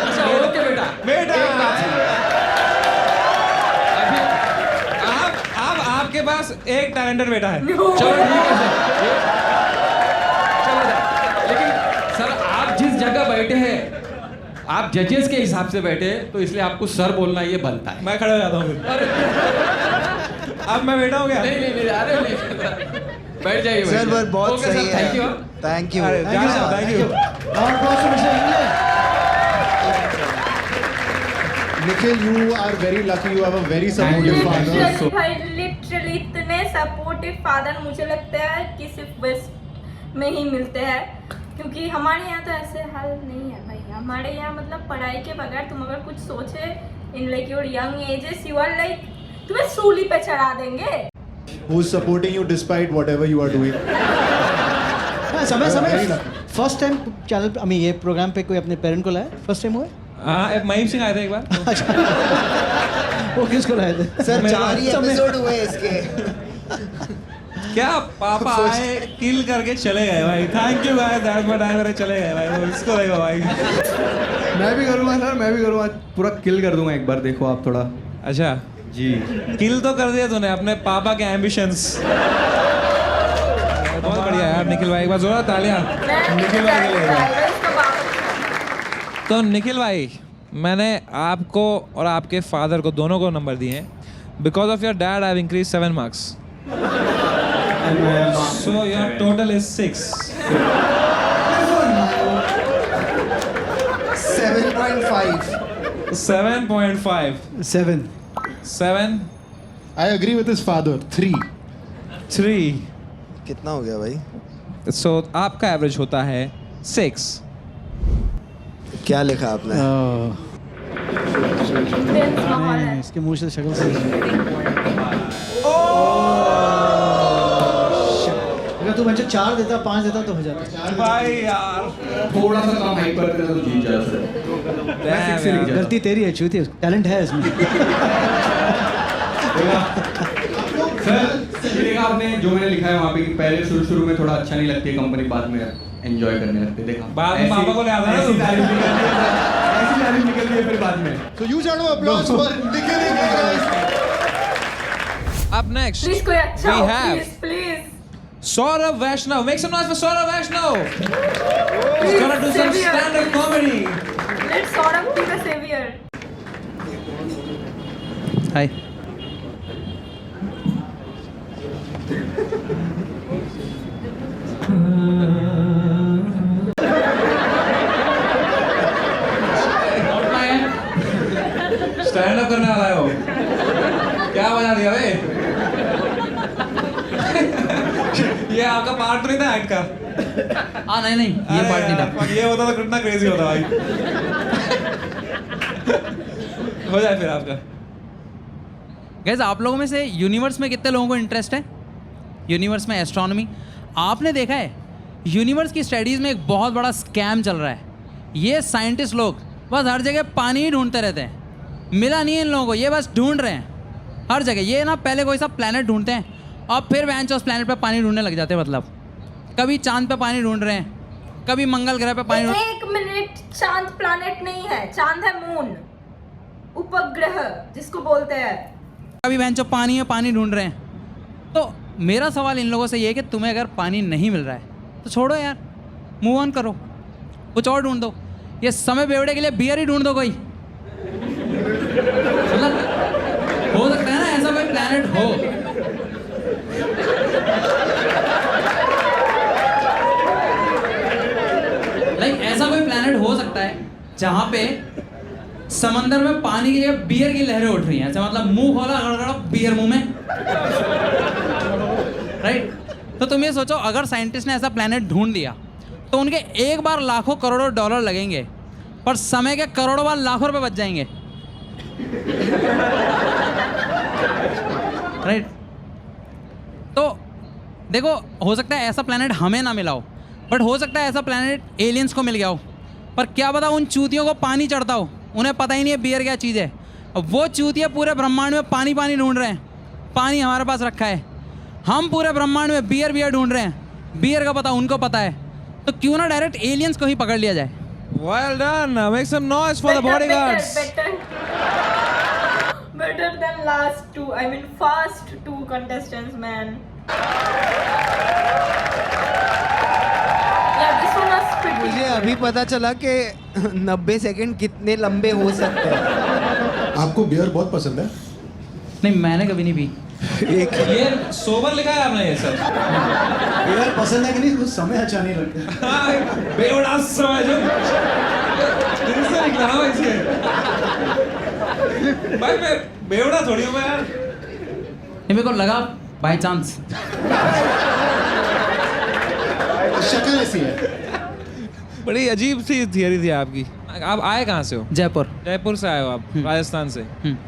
अच्छा ओके बेटा. आपके पास एक टैलेंटेड बेटा है. चलो ठीक है सर. चलो सर, लेकिन सर आप जिस जगह बैठे हैं, आप जजेस के हिसाब से बैठे हैं, तो इसलिए आपको सर बोलना ये बनता है. मैं खड़ा हो जाता हूँ फिर. अरे अब मैं बेटा हो गया. नहीं अरे नहीं, बैठ जाइए. सर पर बहुत सही है. Thank you. Thank you. Thank you. और बहुत शुक्रिया. Nikhil, you are very lucky. You have a very supportive father. भाई लिटरली इतने सपोर्टिव फादर मुझे लगता है कि सिर्फ वेस्ट में ही मिलते हैं, क्योंकि हमारे यहाँ तो ऐसे हाल नहीं है भाई. हमारे यहाँ मतलब पढ़ाई के बगैर तुम अगर कुछ सोचे in like your young ages, you are like तुम्हें सूली पे चढ़ा देंगे. Who's supporting you despite whatever you are doing? समय फर्स्ट टाइम चैनल ये प्रोग्राम पे कोई अपने पेरेंट को लाया? फर्स्ट टाइम हुआ? हाँ महीम सिंह आए थे एक बार. वो किसको लाए थे? सर 4 ही एपिसोड हुए इसके. क्या पापा आए किल करके चले गए भाई. थैंक यू भाई. दैट बट आए मेरे चले गए भाई. वो इसको देगा भाई. मैं भी करूँगा सर, मैं भी करूँगा. पूरा किल कर दूंगा एक बार, देखो आप थोड़ा. अच्छा जी किल तो कर दिया तूने अपने पापा के एम्बिशंस. बहुत बढ़िया यार निखिल भाई. एक बार जोरदार तालियां निखिल भाई के लिए. तो निखिल भाई, मैंने आपको और आपके फादर को दोनों को नंबर दिए हैं. Because of your dad I have increase 7 marks. So your total is 6. 7.5. 7. I agree with his father. 3. 3. कितना हो गया भाई? सो आपका एवरेज होता है 6. क्या लिखा आपने? नहीं, इसके मुंह से शक्ल से. अगर तू मुझे 4 देता 5 देता तो हो जाता. भाई यार थोड़ा सा काम हाइपर करना तो जीत जा सर. गलती तेरी है, चूती. टैलेंट है इसमें. सर ये देखा आपने जो मैंने लिखा है वहाँ पे कि पहले शुरू में थोड़ा अच्छा नहीं लगती कंपनी, बाद में एंजॉय करने लगते. देखा बाद में पापा को ले आता है. ऐसी तारीफ निकलती है फिर बाद में. So huge round of applause for Nikhil. Up next please कोई अच्छा we हो, have please. Saurav Vaishnav. Make some noise for Saurav Vaishnav. He's gonna do some Savior. stand-up comedy. Let's sort of be the savior. Hi. Stand up करने वाला है वो. क्या बजा दिया बे. ये आपका पार्ट तो नहीं था एक्ट का. हाँ नहीं ये पार्ट नहीं था. ये होता तो कितना क्रेजी होता भाई. हो जाए फिर आपका. गैस आप लोगों में से यूनिवर्स में कितने लोगों को इंटरेस्ट है? यूनिवर्स में एस्ट्रोनॉमी. आपने देखा है यूनिवर्स की स्टडीज़ में एक बहुत बड़ा स्कैम चल रहा है. ये साइंटिस्ट लोग बस हर जगह पानी ही ढूंढते रहते हैं. मिला नहीं है इन लोगों को, ये बस ढूंढ रहे हैं हर जगह. ये ना पहले कोई सा प्लैनेट ढूंढते हैं और फिर वैंच उस प्लैनेट पे पानी ढूंढने लग जाते हैं. मतलब कभी चांद पे पानी ढूंढ रहे हैं, कभी मंगल ग्रह पे पानी. एक मिनट, चांद प्लैनेट नहीं है, चांद है मून, उपग्रह जिसको बोलते हैं. कभी वैंचो पानी है, पानी ढूंढ रहे हैं. तो मेरा सवाल इन लोगों से ये है कि तुम्हें अगर पानी नहीं मिल रहा है तो छोड़ो यार, मूव ऑन करो, कुछ और ढूंढ दो. ये समय बेवड़े के लिए बियर ही ढूंढ दो कोई. मतलब हो सकता है ना ऐसा कोई प्लैनेट हो. लाइक ऐसा कोई प्लैनेट हो सकता है जहाँ पे समंदर में पानी की जगह बियर की लहरें उठ रही हैं, ऐसा मतलब मुंह खोला गड़गड़ा बियर मुंह में, राइट? तो तुम ये सोचो, अगर साइंटिस्ट ने ऐसा प्लेनेट ढूंढ दिया तो उनके एक बार लाखों करोड़ों डॉलर लगेंगे, पर समय के करोड़ों बार लाखों रुपए बच जाएंगे, राइट? तो देखो, हो सकता है ऐसा प्लेनेट हमें ना मिला हो, बट हो सकता है ऐसा प्लेनेट एलियंस को मिल गया हो, पर क्या पता उन चूतियों को पानी चढ़ता हो, उन्हें पता ही नहीं है बियर क्या चीज़ है। अब वो चूतिया पूरे ब्रह्मांड में पानी पानी ढूंढ रहे हैं, पानी हमारे पास रखा है, हम पूरे ब्रह्मांड में बियर बियर ढूंढ रहे हैं, बियर का पता उनको पता है, तो क्यों ना डायरेक्ट एलियंस को ही पकड़ लिया जाए। Well done. Make some noise for the bodyguards. Better than last two. I mean, first two contestants, man. Yeah, this one was pretty. मुझे अभी पता चला कि 90 सेकंड कितने लंबे हो सकते हैं। आपको बियर बहुत पसंद है? नहीं, मैंने कभी नहीं पी। एक ये सोबर लिखा है आपने ये सब? बियर पसंद है कि नहीं, कुछ समय अच्छा नहीं लगता। बेवड़ा समय जो दिल से निकला हो इसके। भाई मैं बेवड़ा थोड़ी हूँ मैं यार। ये मेरे को लगा बाय चांस। शक्ल ऐसी है। बड़ी अजीब सी थियरी थी आपकी। आप आए कहाँ से हो? जयपुर। जयपुर से आए हो आप, राजस्थान से,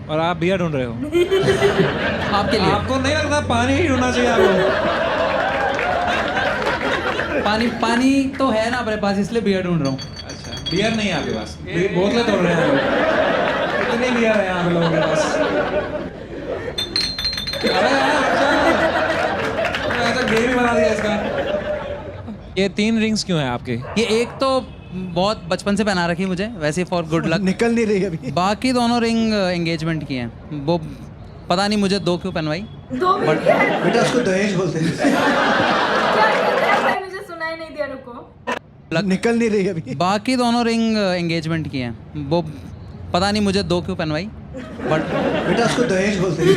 और आप बियर ढूंढ रहे हो। आपके लिए। आपको नहीं लगता पानी ही ढूंढना चाहिए आपको? पानी तो है ना अपने पास, इसलिए बियर ढूंढ रहा हूँ। अच्छा, बियर नहीं है आपके पास? बोतलें तोड़ रहे हैं। कितनी बियर है यहाँ पे लोगों के पास? अरे यार, ऐसा गेम ही बना दिया इसका। ये 3 रिंग्स क्यों है आपके? ये एक तो बहुत बचपन से पहना रखी मुझे, वैसे फॉर गुड लक। निकल नहीं रही अभी। बाकी दोनों रिंग एंगेजमेंट की हैं। वो पता नहीं मुझे 2 क्यों पहनवाई। 2 मिनट बेटा उसको दहेज बोलते हैं। मुझे सुनाई नहीं दिया, रुको। निकल नहीं रही अभी। बाकी दोनों रिंग एंगेजमेंट की हैं। वो पता नहीं मुझे 2 क्यों पहनवाई, बट बेटा उसको दहेज बोलते हैं।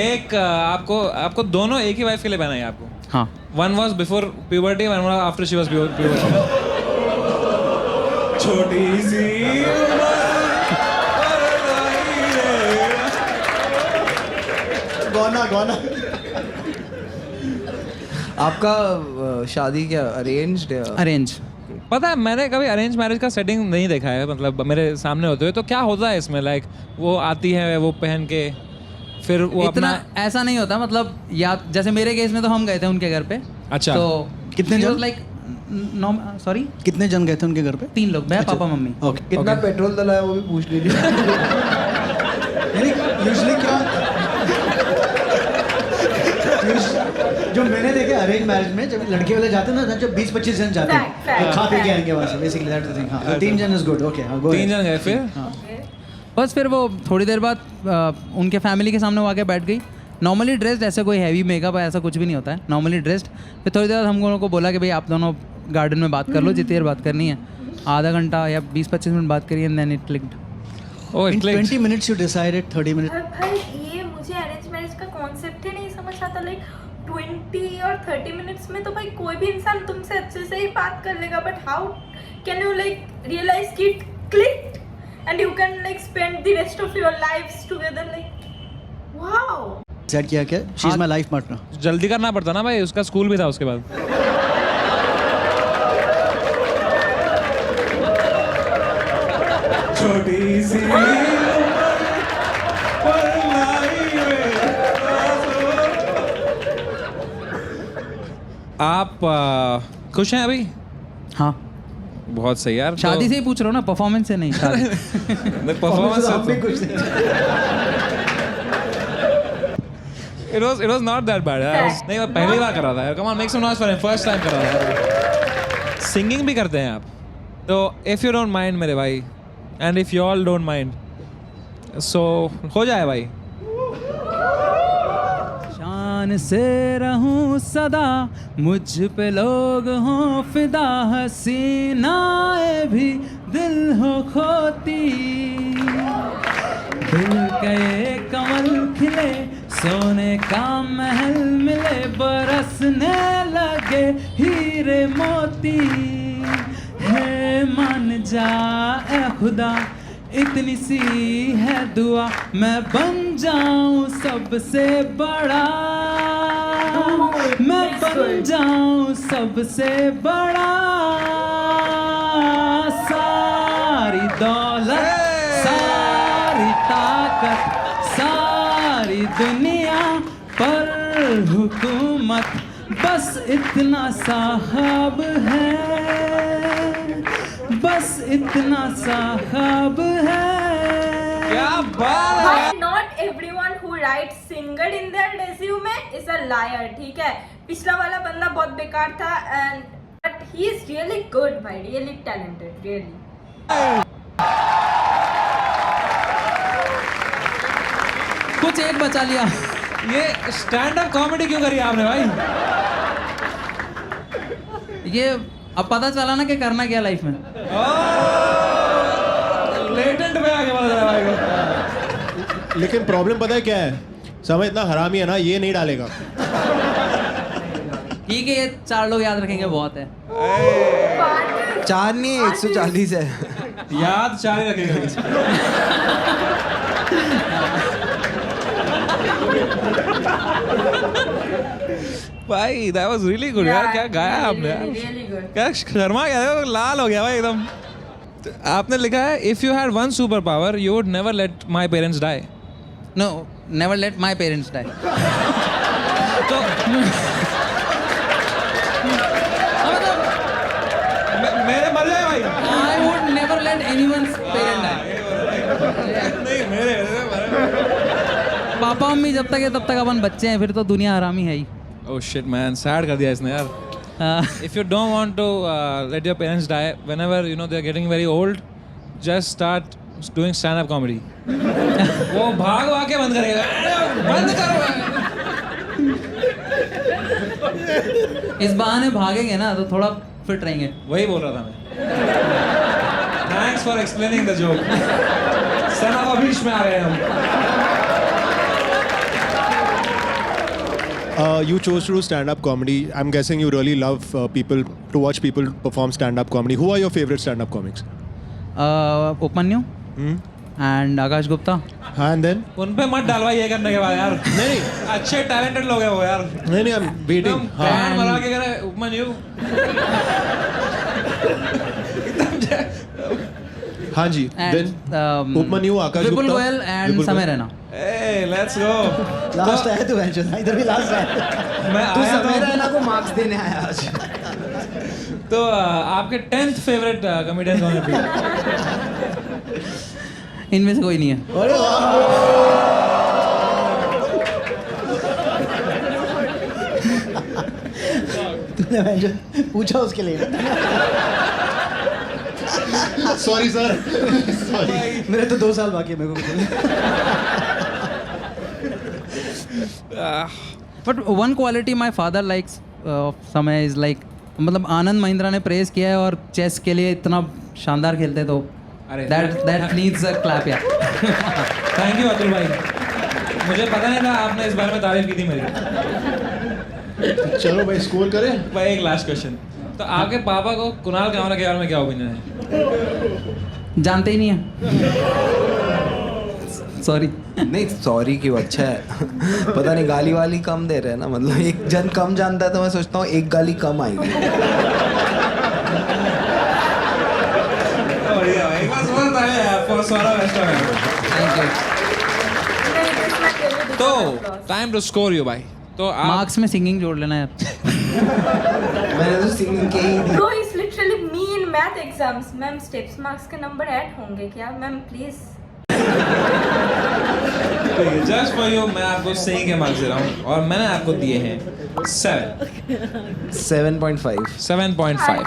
एक आपको दोनों एक ही वाइफ के लिए पहना है आपको? हाँ। One was before puberty, one was after she was puberty. छोटी सी गाना आपका शादी क्या अरेंज्ड है? अरेंज। पता है, मैंने कभी अरेंज मैरिज का सेटिंग नहीं देखा है, मतलब मेरे सामने होते हुए। तो क्या होता है इसमें? लाइक वो आती है, वो पहन के, फिर वो इतना अपना ऐसा नहीं होता, मतलब या जैसे मेरे केस में तो हम गए थे उनके घर पे। अच्छा। तो कितने जन? लाइक सॉरी, कितने जन गए थे उनके घर पे? 3 लोग, मैं, पापा, मम्मी। ओके। कितना पेट्रोल डला है वो भी पूछ लीजिए। यूजुअली क्या जो मैंने देखे अरेंज मैरिज में, जब लड़के वाले जाते हैं ना, जब 20-25 जन जाते हैं तो खा पी के आएंगे वहाँ से, बेसिकली दैट्स द थिंग। हाँ, 3 जन इज गुड। ओके, हाँ, 3 जन गए फिर? बस फिर वो थोड़ी देर बाद उनके फैमिली के सामने वो आके बैठ गई, नॉर्मली ड्रेस्ड, ऐसे कोई हैवी मेकअप ऐसा कुछ भी नहीं होता है, नॉर्मली ड्रेस्ड। फिर थोड़ी देर बाद हम लोगों को बोला कि भाई आप दोनों गार्डन में बात कर लो, जितनी देर बात करनी है, आधा घंटा या 20-25 मिनट बात करिए, and then it clicked. Oh, in 20 minutes you decided, 30 minute. भाई ये मुझे अरेंज मैरिज का कॉन्सेप्ट ही नहीं समझ आता। लाइक 20 और 30 मिनट्स में तो भाई कोई भी इंसान तुमसे अच्छे से ही बात कर लेगा, but how can you like realize कि it clicked and you can like spend the rest of your lives together, like wow. Set किया क्या? She is my life partner. जल्दी करना पड़ता ना भाई, उसका स्कूल भी था उसके बाद। छोटी सी आप खुश हैं अभी? हाँ, बहुत सही यार। शादी से ही पूछ रहा हूँ ना, परफॉर्मेंस से नहीं। शादी परफॉर्मेंस आप भी कुछ नहीं। it was not that bad यार। नहीं, मैं पहली बार कर रहा था यार। Come on, make some noise for him, first time कर रहा था। सिंगिंग भी करते हैं आप? तो if you don't mind मेरे भाई, and if you all don't mind, so हो जाए भाई। शान से रहूं सदा, मुझ पे लोग हों फिदा, हसीनाएं भी दिल हो खोती, दिल के कमल खिले, सोने का महल मिले, बरसने लगे हीरे मोती है। मान जा ए खुदा, इतनी सी है दुआ, मैं बन जाऊं सबसे बड़ा, मैं बन जाऊं सबसे बड़ा, सारी दौलत सारी ताकत सारी दुनिया पर हुकूमत, बस इतना साहब है, बस इतना साहब है। क्या बात है। But not everyone who writes singer in their resume is a liar, ठीक है। पिछला वाला बंदा बहुत बेकार था and but he is really good भाई, really talented, really. कुछ एक बचा लिया। ये स्टैंड अप कॉमेडी क्यों करी आपने भाई? ये अब पता चला ना कि करना क्या लाइफ में। लेटेंट में आगे बढ़ रहा है भाई को। लेकिन प्रॉब्लम पता है क्या है, समय इतना हरामी है ना, ये नहीं डालेगा। ठीक है, ये 4 लोग याद रखेंगे, बहुत है। 4 नहीं 140 है। याद 4 ही रखेगा। भाई that was really good यार, क्या गाया आपने यार, Really good. क्या शर्मा गया, लाल हो गया भाई एकदम। तो आपने लिखा है if you had one super power you would never let my parents die. No, never let my parents die. तो मेरे मर जाए भाई। I would never let anyone's parent die. नहीं मेरे पापा मम्मी जब तक है तब तक अपन बच्चे हैं, फिर तो दुनिया हरामी है ही। Oh shit man, sad कर दिया इसने यार। If you don't want to let your parents die, whenever you know they're getting very old, just start doing stand-up comedy. वो भाग के बंद करेगा, बंद करो। इस बहाने भागेंगे ना तो थोड़ा फिट रहेंगे। वही बोल रहा था मैं। Thanks for explaining the joke. stand-up बीच में आ गए हम। You chose to do stand-up comedy. I'm guessing you really love people to watch people perform stand-up comedy. Who are your favorite stand-up comics? Upmanyu and Akash Gupta. हाँ, and then? उन पे मत डालवा ये करने के बाद यार। नहीं अच्छे टैलेंटेड लोग हैं वो यार। नहीं I'm waiting. हाँ। बैंड बना के करे उपमन्यु। हाँ जी। Then Upamanyu, Akash Vipul Gupta, Goyal and Samay Raina. Hey, let's go. Last आया तू वेंचर, इधर भी लास्ट आया। मैं तू आया समय तो रैना को मार्क्स देने आया आज। तो आपके 10th फेवरेट कॉमेडियन कौन है? इनमें से कोई नहीं है। अरे वाह, तूने वेंचर पूछा उसके लिए। Sorry sir, sorry. मेरे तो 2 साल बाकी है मेरे को। But one quality my father likes समय इज लाइक, मतलब आनंद महिंद्रा ने प्रेज किया है और चेस के लिए इतना शानदार खेलते तो दैट नीड्स अ क्लैप यार। थैंक यू अतुल भाई, मुझे पता नहीं था आपने इस बारे में तारीफ की थी मेरी। चलो भाई स्कोर करें। भाई एक लास्ट क्वेश्चन, तो आपके पापा को कुणाल कामरा के बारे में क्या ओपिनियन है? जानते ही नहीं है। सॉरी। नहीं सॉरी क्यों, अच्छा है। पता नहीं गाली वाली कम दे रहे हैं ना, मतलब एक जन कम जानता है तो मैं सोचता हूँ एक गाली कम आएगी। बढ़िया भाई, बस बहुत आया यार फॉर सारा रेस्टोरेंट। Thank you. तो टाइम टू स्कोर यू भाई। तो आप मार्क्स में सिंगिंग जोड़ लेना यार। मैंने तो सिंगिंग के ही दी। Bro is literally me in math exams. Ma'am steps marks के नंबर ऐड होंगे क्या ma'am please? Just for you मैं आपको सही के मार्क्स दे रहा हूँ और मैंने आपको दिए हैं 7. 7.5. 7.5.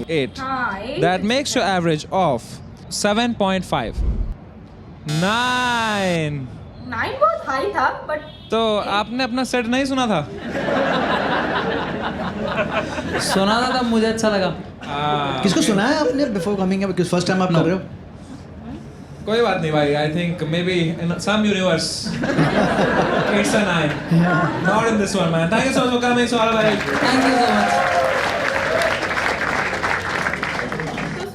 8. हाँ 8. That makes your average of 7.5. 9. 9 बहुत हाई था बट तो आपने अपना सेट नहीं सुना था? सुना था तब मुझे अच्छा लगा। किसको सुना है आपने बिफोर कमिंग है? बिकॉज़ फर्स्ट टाइम आप कर रहे हो। कोई बात नहीं भाई, I think maybe in some universe it's a 9. Not in this one man. Thank you so much for coming Saurabh भाई. Thank you so much.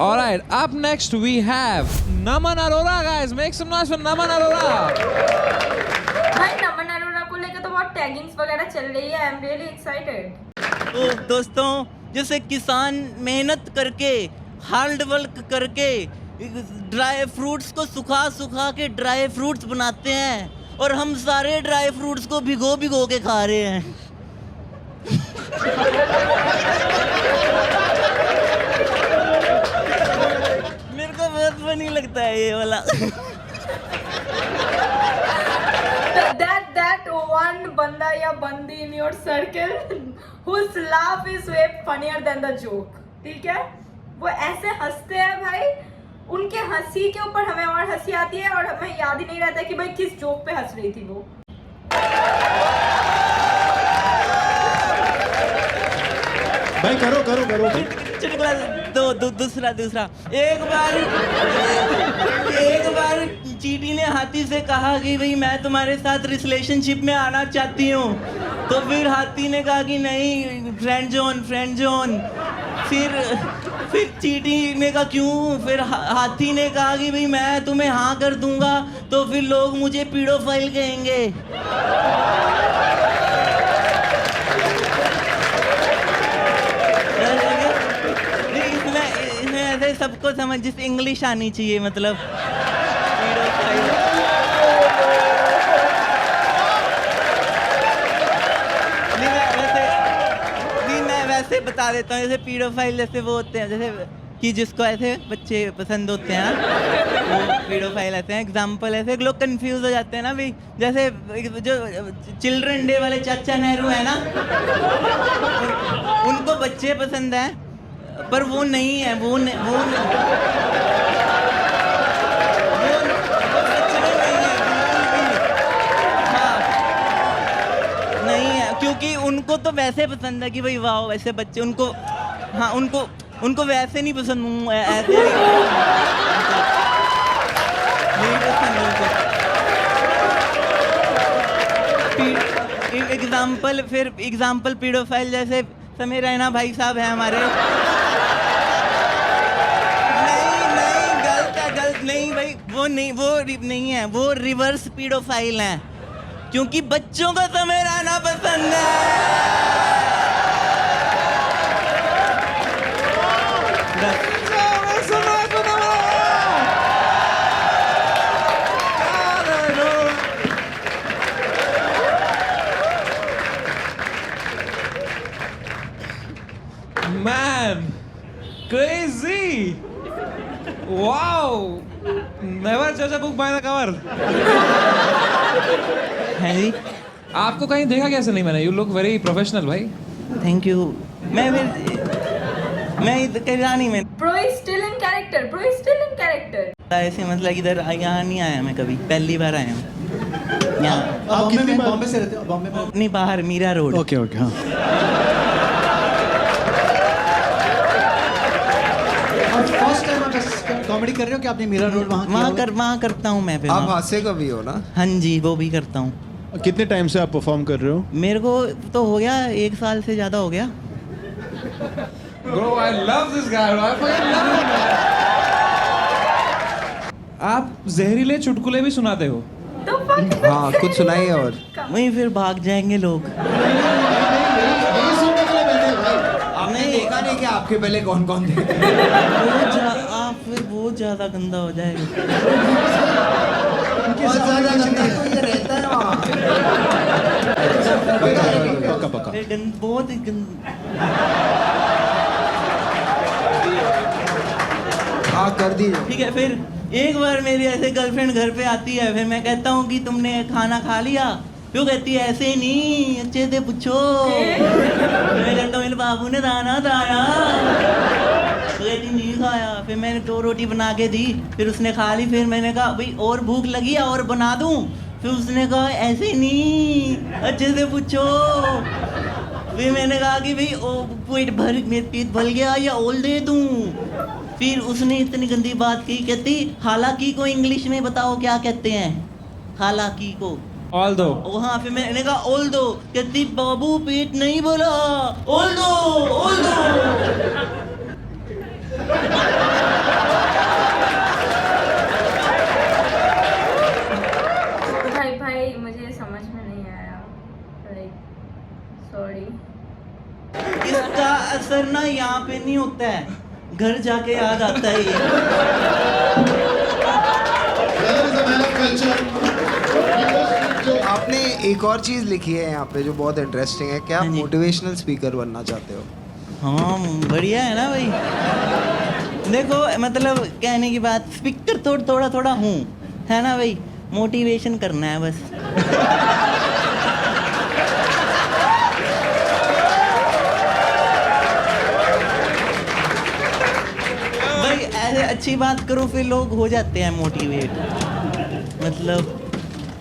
All right, up next we have Naman Arora, guys. Make some noise for Naman Arora. भाई नमन अरोरा को लेकर तो बहुत टैगिंग्स वगैरह चल रही है. I am really excited. तो दोस्तों, जैसे किसान मेहनत करके हार्ड वर्क करके ड्राई फ्रूट्स को सुखा सुखा के ड्राई फ्रूट्स बनाते हैं, और हम सारे ड्राई फ्रूट्स को भिगो भिगो के खा रहे हैं. मेरे को बहुत फनी लगता है ये वाला. that one बंदा या बंदी in your circle whose laugh is way funnier than the joke. ठीक है, वो ऐसे हंसते हैं भाई, उनके हंसी के ऊपर हमें और हंसी आती है और हमें याद ही नहीं रहता कि भाई किस जोक पे हंस रही थी वो. भाई करो करो करो. चुटकुला दूसरा. एक बार चींटी ने हाथी से कहा कि भाई मैं तुम्हारे साथ रिलेशनशिप में आना चाहती हूँ. तो फिर हाथी ने कहा कि नहीं, फ्रेंड जोन. फिर चींटी ने कहा क्यों. फिर हाथी ने कहा कि भाई मैं तुम्हें हाँ कर दूंगा तो फिर लोग मुझे पीडोफाइल कहेंगे. इसमें ऐसे सबको समझ, जिस इंग्लिश आनी चाहिए, मतलब मैं वैसे बता देता हूँ. जैसे पीडोफाइल जैसे वो होते हैं, जैसे कि जिसको ऐसे बच्चे पसंद होते हैं, वो पीडोफाइल ऐसे हैं. एग्जाम्पल ऐसे लोग कंफ्यूज हो जाते हैं ना भाई. जैसे जो चिल्ड्रन डे वाले चाचा नेहरू है ना, उनको बच्चे पसंद हैं, पर वो नहीं है. वो सच में नहीं है. हाँ, नहीं है, क्योंकि उनको तो वैसे पसंद है कि भाई वाह वैसे बच्चे उनको. हाँ, उनको वैसे नहीं पसंद, ऐसे नहीं पसंद उनको. एग्जाम्पल पीडोफाइल जैसे समय रैना भाई साहब हैं हमारे. गलत नहीं भाई, वो नहीं है, वो रिवर्स पीडोफाइल हैं, क्योंकि बच्चों को समय रहना पसंद है. Man, crazy! Wow! Never judge a book by the cover. है जी. आपको कहीं देखा कैसे नहीं मैंने? You look very professional, भाई. Thank you. मैं कह नहीं. मैं Bro is still in character. ऐसे मतलब इधर यहाँ नहीं आया मैं कभी, पहली बार आया हूँ यहाँ. बॉम्बे से रहते हो? बॉम्बे में नहीं, बाहर मीरा रोड. ओके. हाँ. फर्स्ट टाइम आप कॉमेडी कर रहे हो कि आपने मीरा रोड वहाँ करता हूँ मैं. फिर आप हास्य का भी हो ना? हाँ जी, वो भी करता हूँ. कितने टाइम से आप परफॉर्म कर रहे हो? मेरे को तो हो गया 1 साल से ज़्यादा हो गया. Bro, I love this guy. I fucking love him. आप जहरीले चुटकुले भी सुनाते हो? हाँ, कुछ सुनाइए. और वहीं फिर भाग जाएंगे लोग. आपने देखा नहीं कि आपके पहले कौन कौन थे? आप फिर बहुत ज़्यादा गंदा हो जाएगा. बहुत ज़्यादा गंदा तो ये रहता है वहाँ. पक्का. बहुत ही हाँ, कर दीजिए. ठीक है. फिर एक बार मेरी ऐसे गर्लफ्रेंड घर पे आती है, फिर मैं कहता हूँ कि तुमने खाना खा लिया. क्यों कहती है ऐसे नहीं, अच्छे से पूछो. मैं कहता हूँ मेरे बाबू ने दाना खाया. तो कहती नहीं खाया. फिर मैंने 2 रोटी बना के दी, फिर उसने खा ली. फिर मैंने कहा भाई और भूख लगी है और बना दूँ. फिर उसने कहा ऐसे नहीं, अच्छे से पूछो. फिर मैंने कहा कि भाई पेट भर गया या ओल दे दूँ. फिर उसने इतनी गंदी बात की, कहती हालांकि को इंग्लिश में बताओ क्या कहते हैं. हालांकि को Although. हाँ. फिर मैंने कहा ओल दो. कहती बाबू पेट नहीं बोला, ओल दो. होता है, घर जाके याद आता है ये। आपने एक और चीज़ लिखी है यहाँ पे जो बहुत इंटरेस्टिंग है, क्या आप मोटिवेशनल स्पीकर बनना चाहते हो? हाँ बढ़िया है ना भाई। देखो मतलब कहने की बात, स्पीकर तो थोड़ा थोड़ा हूँ, है ना भाई, मोटिवेशन करना है बस। भाई ऐसे अच्छी बात करो फिर लोग हो जाते हैं मोटिवेट, मतलब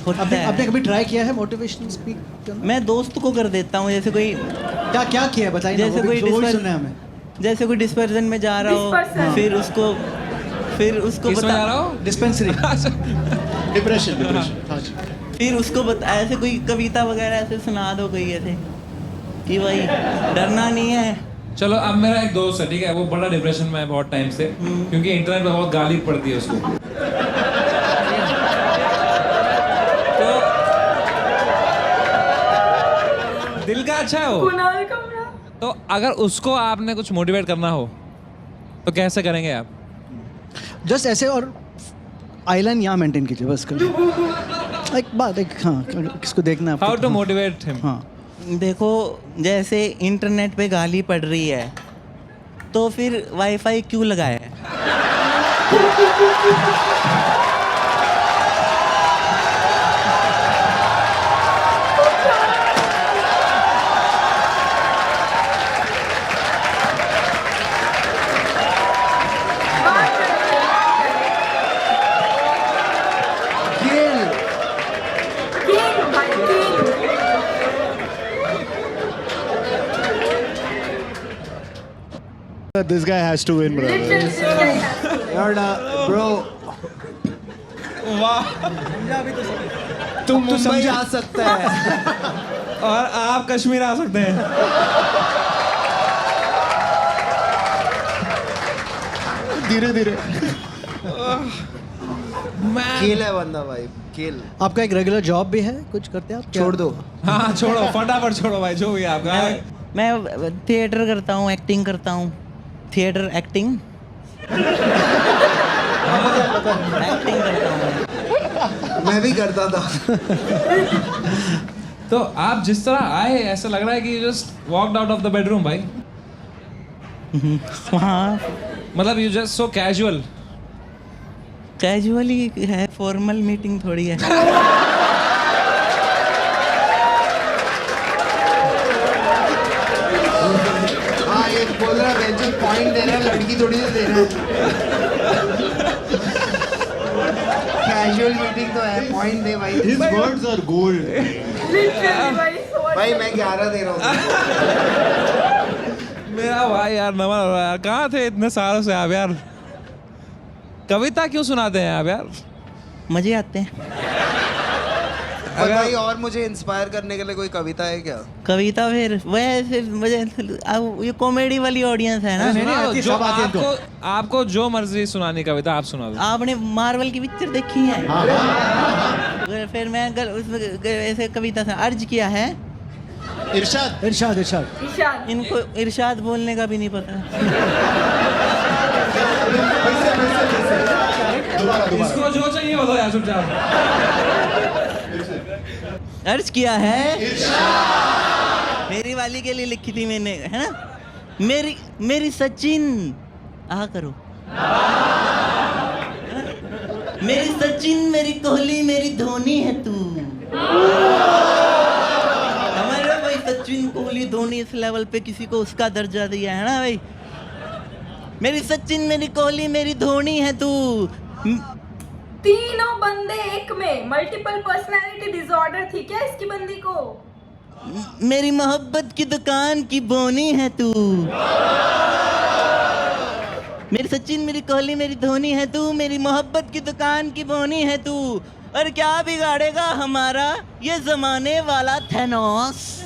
होता है। आपने कभी ट्राई किया है मोटिवेशनल स्पीक करना? मैं दोस्त को कर देता हूँ, जैसे कोई क्या क्या किया है बताइए ना, जैसे वो भी कोई जरूर सुनना है हमें। जैसे कोई डिस्पर्जन में जा रहा हो, फिर उसको किसमें जा रहा हो? Dispensary, depression. हाँ जी। फिर उसको बता, ऐसे कोई कविता वगैरह ऐसे सुना दो कोई ऐसे कि भाई डरना नहीं है। चलो अब मेरा एक दोस्त है, ठीक है, वो बड़ा डिप्रेशन में है बहुत टाइम से, क्योंकि इंटरनेट पे बहुत गाली पड़ती है उसको। तो दिल का अच्छा है वो। कुणाल कमरा। तो अगर उसको आपने कुछ मोटिवेट करना हो तो कैसे करेंगे आप? जस्ट ऐसे, और आइलैंड यहाँ मेंटेन कीजिए बस कर। एक बात, एक हाँ, किसको देखना है हाउ टू मोटिवेट हिम? हाँ देखो जैसे इंटरनेट पे गाली पड़ रही है तो फिर वाईफाई क्यों लगाया है? This guy has to win, brother. Bro तुम मुंबई आ सकता है और आप कश्मीर आ सकते हैं। धीरे धीरे। खेल है बंदा भाई, खेल। आपका एक रेगुलर जॉब भी है, कुछ करते हैं आप? छोड़ दो। हाँ छोड़ो, फटाफट छोड़ो भाई, जो भी है आपका। मैं थिएटर करता हूँ, एक्टिंग करता हूँ। थिएटर एक्टिंग एक्टिंग करता हूँ। मैं भी करता था। तो आप जिस तरह आए, ऐसा लग रहा है कि just walked out of the bedroom भाई। हाँ मतलब you just so casual. Casually है, फॉर्मल मीटिंग थोड़ी है। हाँ ये बोल रहा है जो पॉइंट दे रहा है, लड़की थोड़ी तो दे रहा है। कैजुअल मीटिंग तो है, पॉइंट दे भाई। His words are gold. भाई मैं 11 दे रहा हूँ। मेरा भाई यार नमन हो रहा है यार, कहाँ थे इतने सालों से आप यार? कविता क्यों सुनाते हैं आप यार? मजे आते हैं। और भाई और मुझे इंस्पायर करने के लिए कोई कविता है क्या? कविता फिर वैसे मुझे, अब ये कॉमेडी वाली ऑडियंस है ना। सुनाओ, जो आपको जो मर्जी सुनानी कविता आप सुना दो। आपने मार्वल की पिक्चर देखी है? फिर मैं उसमें ऐसे कविता से अर्ज किया है। इरशाद इरशाद इरशाद। इनको इरशाद बोलने का भी नहीं पता। इसको जो चाहिए बताओ यार चुपचाप। अर्ज किया है, मेरी वाली के लिए लिखी थी मैंने, है ना। मेरी सचिन आ करो, मेरी सचिन, मेरी कोहली, मेरी धोनी है तू। हमारे भाई सचिन, कोहली, धोनी इस लेवल पे किसी को उसका दर्जा दिया है ना भाई। मेरी सचिन, मेरी कोहली, मेरी धोनी है तू। तीनों बंदे एक में, मल्टीपल पर्सनालिटी डिसऑर्डर थी क्या इसकी बंदी को? मेरी मोहब्बत की दुकान की बोनी है तू। मेरी सचिन, मेरी कोहली, मेरी धोनी है तू। मेरी मोहब्बत की दुकान की बोनी है तू। और क्या बिगाड़ेगा हमारा ये जमाने वाला थैनोस?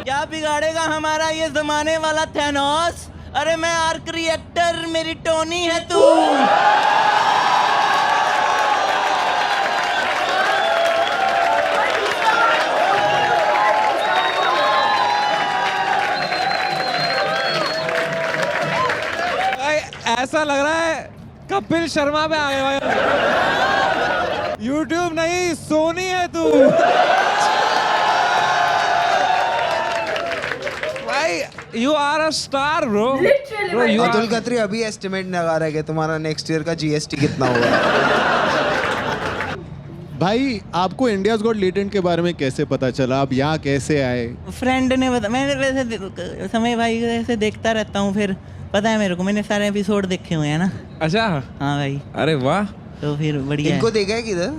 क्या बिगाड़ेगा हमारा ये जमाने वाला थैनोस? अरे मैं आर्क रिएक्टर, मेरी टोनी है तू। ऐसा लग रहा है कपिल शर्मा पे आ गए भाई। YouTube नहीं, सोनी है तू। भाई you are a star bro. Atul Khatri अभी एस्टिमेट लगा रहा है कि तुम्हारा नेक्स्ट ईयर का GST कितना होगा। भाई आपको इंडियाज गॉट लेटेंट के बारे में कैसे पता चला? आप यहाँ कैसे आए? फ्रेंड ने बता, मैंने वैसे समय भाई ऐसे देखता रहता हूँ, फिर पता है मेरे को, मैंने सारे एपिसोड देखे हुए हैं ना। अच्छा हाँ भाई। अरे वाह। तो फिर बढ़िया इनको है। देखा है किधर?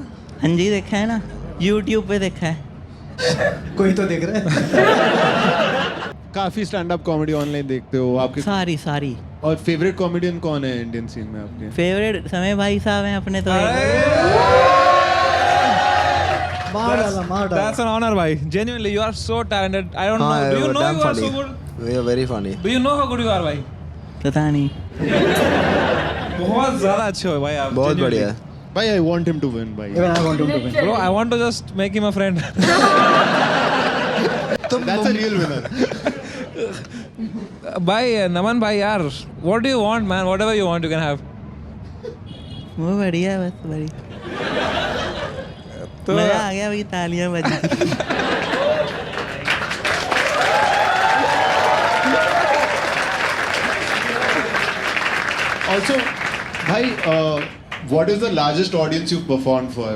हाँ जी देखा है ना, YouTube पे देखा है। कोई तो देख रहा है। काफी स्टैंड अप कॉमेडी ऑनलाइन देखते हो आपके? सारी। और फेवरेट कॉमेडियन कौन है इंडियन सीन में आपके? फेवरेट समय भाई साहब हैं अपने तो। मार डाला। That's an honor भाई। Genuinely you are so talented. I don't know. Do you know you are so good? We are very funny. Do you know how good you are भाई? पता नहीं। बहुत ज़्यादा अच्छे हो भाई आप। बहुत बढ़िया। भाई I want him to win भाई। Even I want him to win. Bro, I want to just make him a friend. That's a real winner. भाई नमन भाई यार, what do you want man? Whatever you want you can have. वो बढ़िया है, बस बढ़िया। तो मजा आ गया भाई, तालियां बजी। Also, भाई, what is the largest audience you've performed for?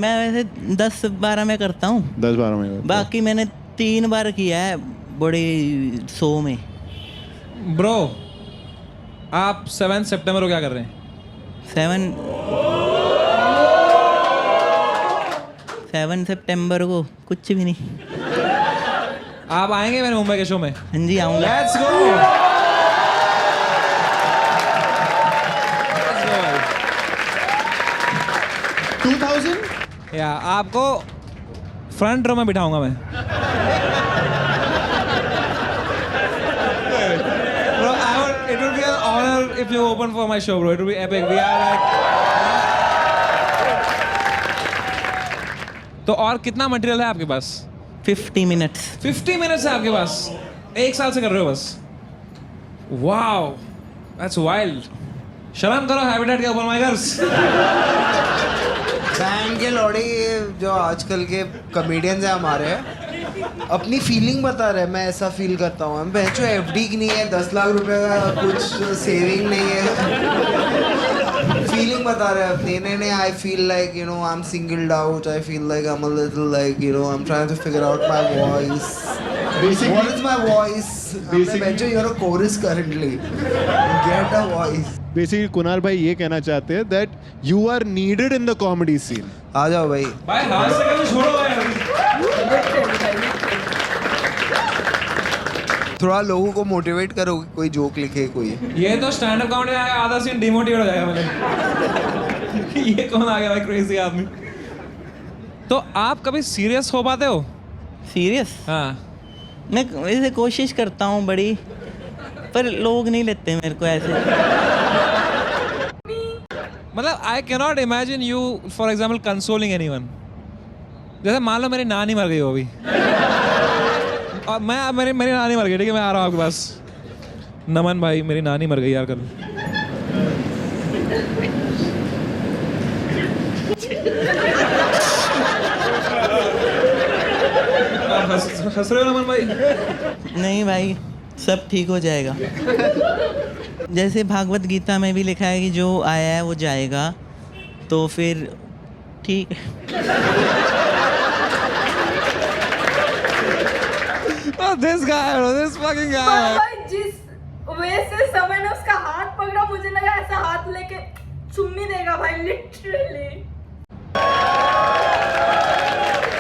मैं वैसे 10-12 में करता हूँ। 10-12 में। बाकी मैंने 3 बार किया है बड़े शो में। ब्रो आप 7 सितंबर को क्या कर रहे हैं? 7 सितंबर को कुछ भी नहीं। आप आएंगे मेरे मुंबई के शो में? हाँ जी आऊँगा। Let's go. 2000? या आपको फ्रंट रो में बिठाऊंगा मैं। Bro, it would be an honor if you open for my show, bro. It would be epic. We are like. तो और कितना मटेरियल है आपके पास? 50 मिनट्स। 50 मिनट्स है आपके पास? 1 साल से कर रहे हो बस? Wow, that's wild. शर्म करो हैबिटेट के ऊपर माइकर्स। बैंड के लौड़े ये जो आजकल के कॉमेडियंस हैं हमारे, अपनी फीलिंग बता रहे हैं। मैं ऐसा फील करता हूँ। मैं जो FD की नहीं है, 10 लाख रुपए का कुछ सेविंग नहीं है, फीलिंग बता रहे हैं अपनी। नहीं, I feel like you know I am singled out, I feel like I am a little like you know I am trying to figure out my voice, what is my voice. बेंचो you are a chorus currently, get a voice. Basically Kunal भाई ये कहना चाहते हैं that you are needed in the comedy scene. आ जाओ भाई। भाई हाथ से कभी छोड़ो यार। थोड़ा लोगों को मोटिवेट करो, कोई जोक लिखे कोई। ये तो स्टैंड अप कॉमेडी आधा सीन डिमोटिवेट हो जाएगा मेरे। ये कौन आ गया भाई क्रेजी आदमी। तो आप कभी सीरियस हो पाते हो? सीरियस? हाँ। मैं वैसे कोशिश करता हूँ बड़ी, पर लोग नहीं लेते मेरे को ऐसे। मतलब I cannot imagine you for example consoling anyone. जैसे मान लो मेरी नानी मर गई हो अभी, और मैं मेरी नानी मर गई, ठीक है, मैं आ रहा हूँ आपके पास। नमन भाई मेरी नानी मर गई यार कल। हंस रहे हो नमन भाई? नहीं भाई, सब ठीक हो जाएगा। जैसे भागवत गीता में भी लिखा है कि जो आया है वो जाएगा, तो फिर ठीक है। This guy, this fucking guy. भाई जिस वैसे समय ने उसका हाथ पकड़ा, मुझे लगा ऐसा हाथ लेके चुम्मी देगा भाई, literally.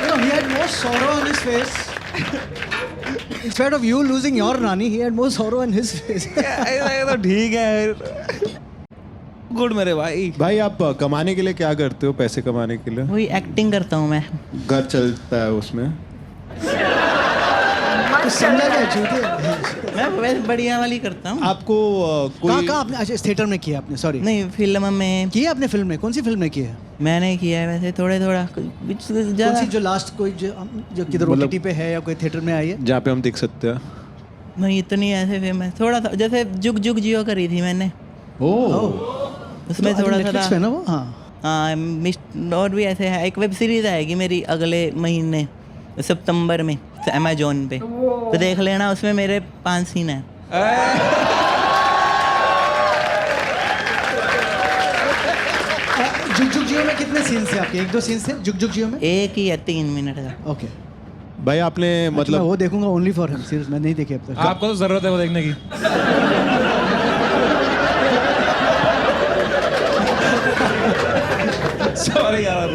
You know, he had more sorrow on his face. Instead of you losing your Rani, he had more sorrow on his face. ये तो ठीक है। गुड मेरे भाई। भाई आप कमाने के लिए क्या करते हो? पैसे कमाने के लिए? वही एक्टिंग करता हूँ मैं। घर चलता है उसमें? समझा क्या झूठे? मैं वैसे बढ़िया वाली करता हूँ। आपको कोई कहाँ आपने? अच्छा, थिएटर में किया आपने? सॉरी, नहीं, फिल्म में किया आपने। फिल्म में? कौन सी फिल्म में किया है? मैंने किया है वैसे थोड़ा कौन ज़्यादा। सी जो लास्ट कोई जो किधर मतलब- OTT पे है या कोई थिएटर में आई है? जहाँ पे हम देख सकते हैं? नहीं, इतनी ऐसे फेमस थोड़ा था, जैसे जुग जुग जियो करी थी मैंने। उसमें तो थोड़ा Netflix पे सा ना वो, हाँ हाँ और भी ऐसे है, एक वेब सीरीज आएगी मेरी अगले महीने सितंबर में अमेजोन पे, तो देख लेना, उसमें मेरे 5 सीन हैं। जुग जुग जियो में कितने सीन्स थे आपके? 1-2 सीन्स थे जुग जुग जियो में? एक ही या 3 मिनट का। ओके भाई आपने मैं मतलब वो देखूंगा ओनली फॉर हिम, सीरीज मैं नहीं देखी अब तक। आपको तो जरूरत है वो देखने की. Sorry, yaar.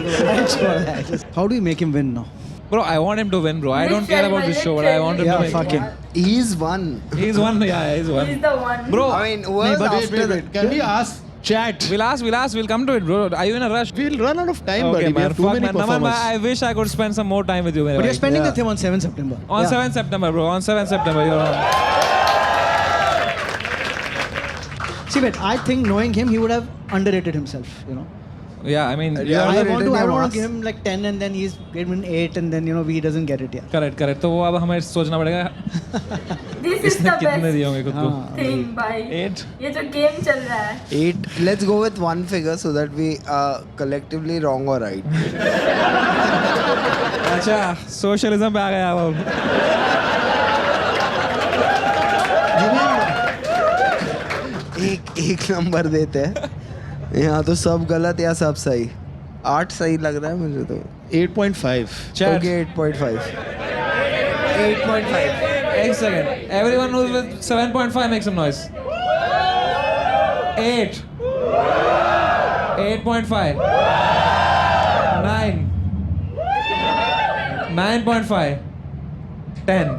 How do you make him win now? Bro, I want him to win, bro. I don't care about this show, but I want him to Yeah, win. fuck him. He's one. He's one, yeah, he's one. He's the one. Bro, I mean, who else after that? Can we ask chat? we'll ask. We'll come to it, bro. Are you in a rush? We'll run out of time, Okay, buddy. We man. have too Fuck, many man. Naman, performers. I wish I could spend some more time with you, But man. you're spending Yeah. with him on 7 September. On Yeah. 7th September, bro. On 7th September, you're on. See, but I think knowing him, he would have underrated himself, you know. Yeah, I mean, Yeah. I Underrated don't your want ass. to give him like 10 and then he's given 8 and then, you know, he doesn't get it yet. correct. तो वो अब हमें सोचना पड़ेगा This is इसने the कितने best दिए होंगे खुद को. thing, भाई. 8. ये जो गेम चल रहा है. 8. Let's go with one figure so that we are collectively wrong or right. अच्छा, सोशलिज्म पे आ गया अब. एक नंबर देते हैं. यहाँ तो सब गलत या सब सही. 8 सही लग रहा है मुझे तो. 8.5. Chat. Okay, 8.5. 8.5. एक second. Everyone who's with 7.5 make some noise. 8. 8.5. 9. 9.5. 10.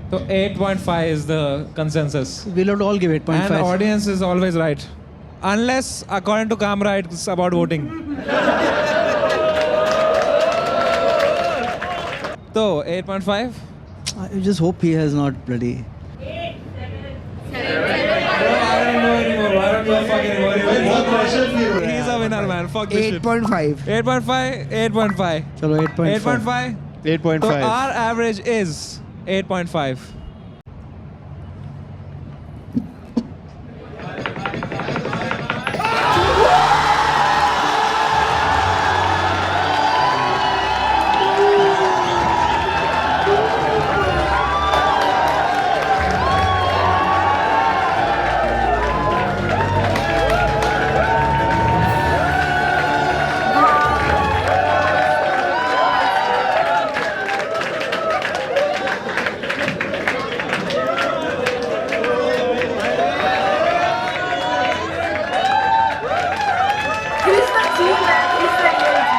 So 8.5 is the consensus. We'll all give 8.5. And audience is always right. Unless, according to Kamra, it's about voting. So, 8.5? I just hope he has not bloody. I don't know anymore. I don't know fuck anymore. He's a winner, man. Fuck this shit. 8.5. 8.5? 8.5. Chalo, 8.5. 8.5? 8.5. So, our average is 8.5. He's the G man. He's the real G.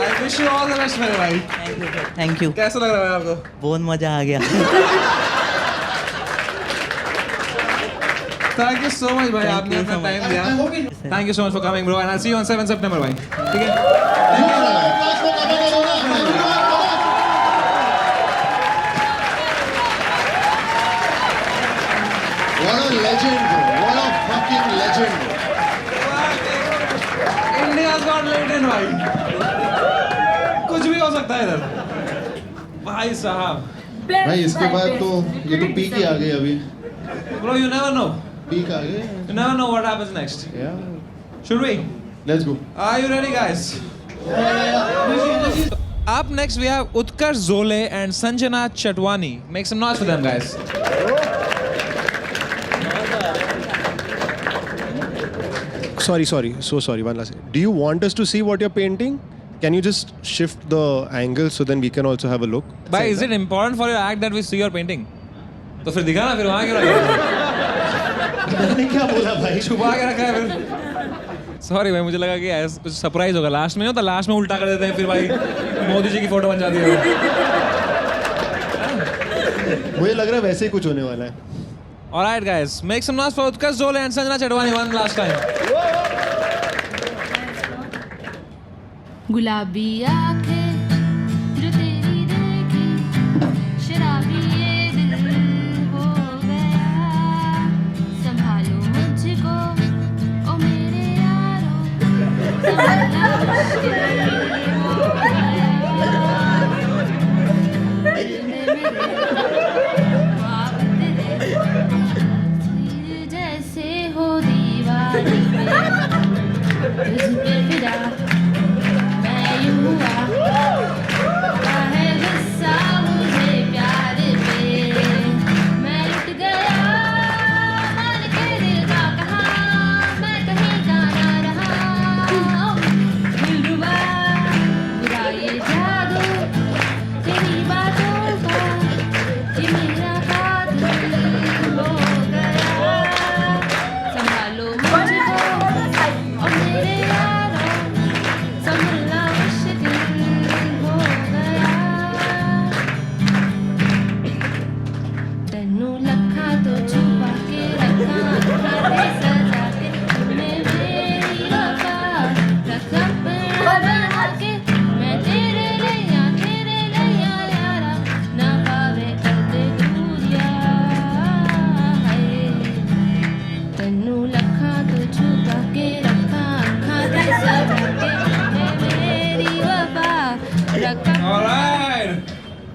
I wish you all the best, मेरे भाई. Thank you sir, thank you. कैसा लग रहा है आपको? बहुत मजा आ गया. Thank you so much, भाई. Thank आपने you अपना so much. time दिया. Thank you so much for coming, bro. And I'll see you on 7th September, भाई. ठीक है? What a legend, bro. What a fucking legend. India's got Leighton, भाई. कुछ भी हो सकता है इधर. भाई साहब. Blessed भाई इसके by बाद best. तो ये तो पीक ही आ गई अभी. Bro, you never know. Peak आ गए. You never know what happens next. Yeah. Should we? Let's go. Are you ready, guys? Up next, we have Utkarsh Zole and Sanjana Chatwani. Make some noise for them, guys. Sorry. So sorry. One last. Do you want us to see what you're painting? Can you just shift the angle so then we can also have a look? Bhai, is it important for your act that we see your painting? तो फिर दिखा ना फिर वहाँ क्यों रखा है? मैंने क्या बोला भाई? छुपा के रखा है फिर. Sorry भाई, मुझे लगा कि ऐसा कुछ सरप्राइज होगा लास्ट में. होता लास्ट में उल्टा कर देते हैं फिर भाई मोदी जी की फोटो बन जाती है. मुझे लग रहा है वैसे ही कुछ होने वाला है. Alright guys, make some noise for Utkarsh Zole and Sanjana Chatwani one last time. गुलाबी आंखें जो तेरी देखी शराबी ये दिल हो गया संभालो मुझको ओ मेरे यारो संभालना मुश्किल हो गया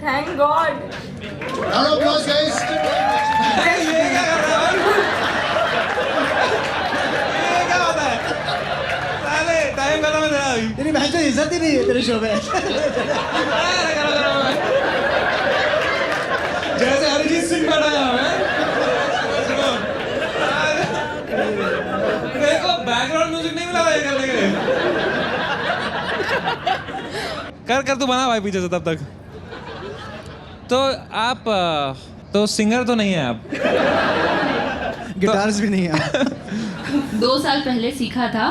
thank God. Round of applause, guys. Time खत्म है तेरा अभी। तेरी बहन को इज्जत ही नहीं है तेरे शो में। जैसे अरिजीत सिंह बैठा है देखो बैकग्राउंड म्यूजिक नहीं मिला ये करने के लिए। कर तू बना भाई पीछे से तब तक। तो आप तो सिंगर तो नहीं है आप, गिटार्स भी नहीं है। 2 साल पहले सीखा था,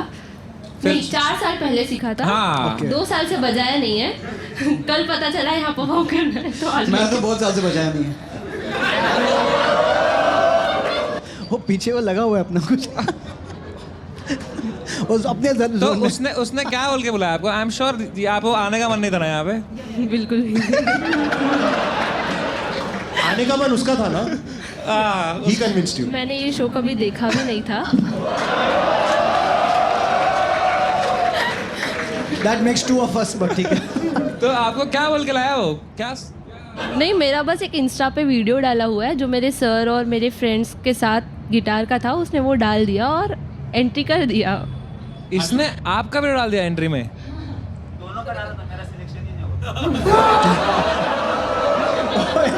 नहीं 4 साल पहले सीखा था। हाँ। 2 साल से बजाया नहीं है। कल पता चला यहाँ परफॉर्म करना है तो आज मैं तो बहुत साल से बजाया नहीं है। वो पीछे वो लगा हुआ है अपना कुछ। अपने तो उसने क्या बोल के बुलाया आपको? आई एम श्योर आपको आने का मन नहीं था ना यहाँ पे। बिल्कुल भी। आने का मन उसका था ना? He convinced you. मैंने ये शो कभी देखा भी नहीं था। That makes 2 of us, but ठीक है। तो आपको क्या बोल के लाया वो? क्या? नहीं, मेरा बस एक इंस्टा पे वीडियो डाला हुआ है जो मेरे सर और मेरे फ्रेंड्स के साथ गिटार का था, उसने वो डाल दिया और एंट्री कर दिया। इसने आपका वीडियो डाल दिया एंट्री में? दोनों का डाला था, मेरा सिलेक्शन ही नहीं होगा।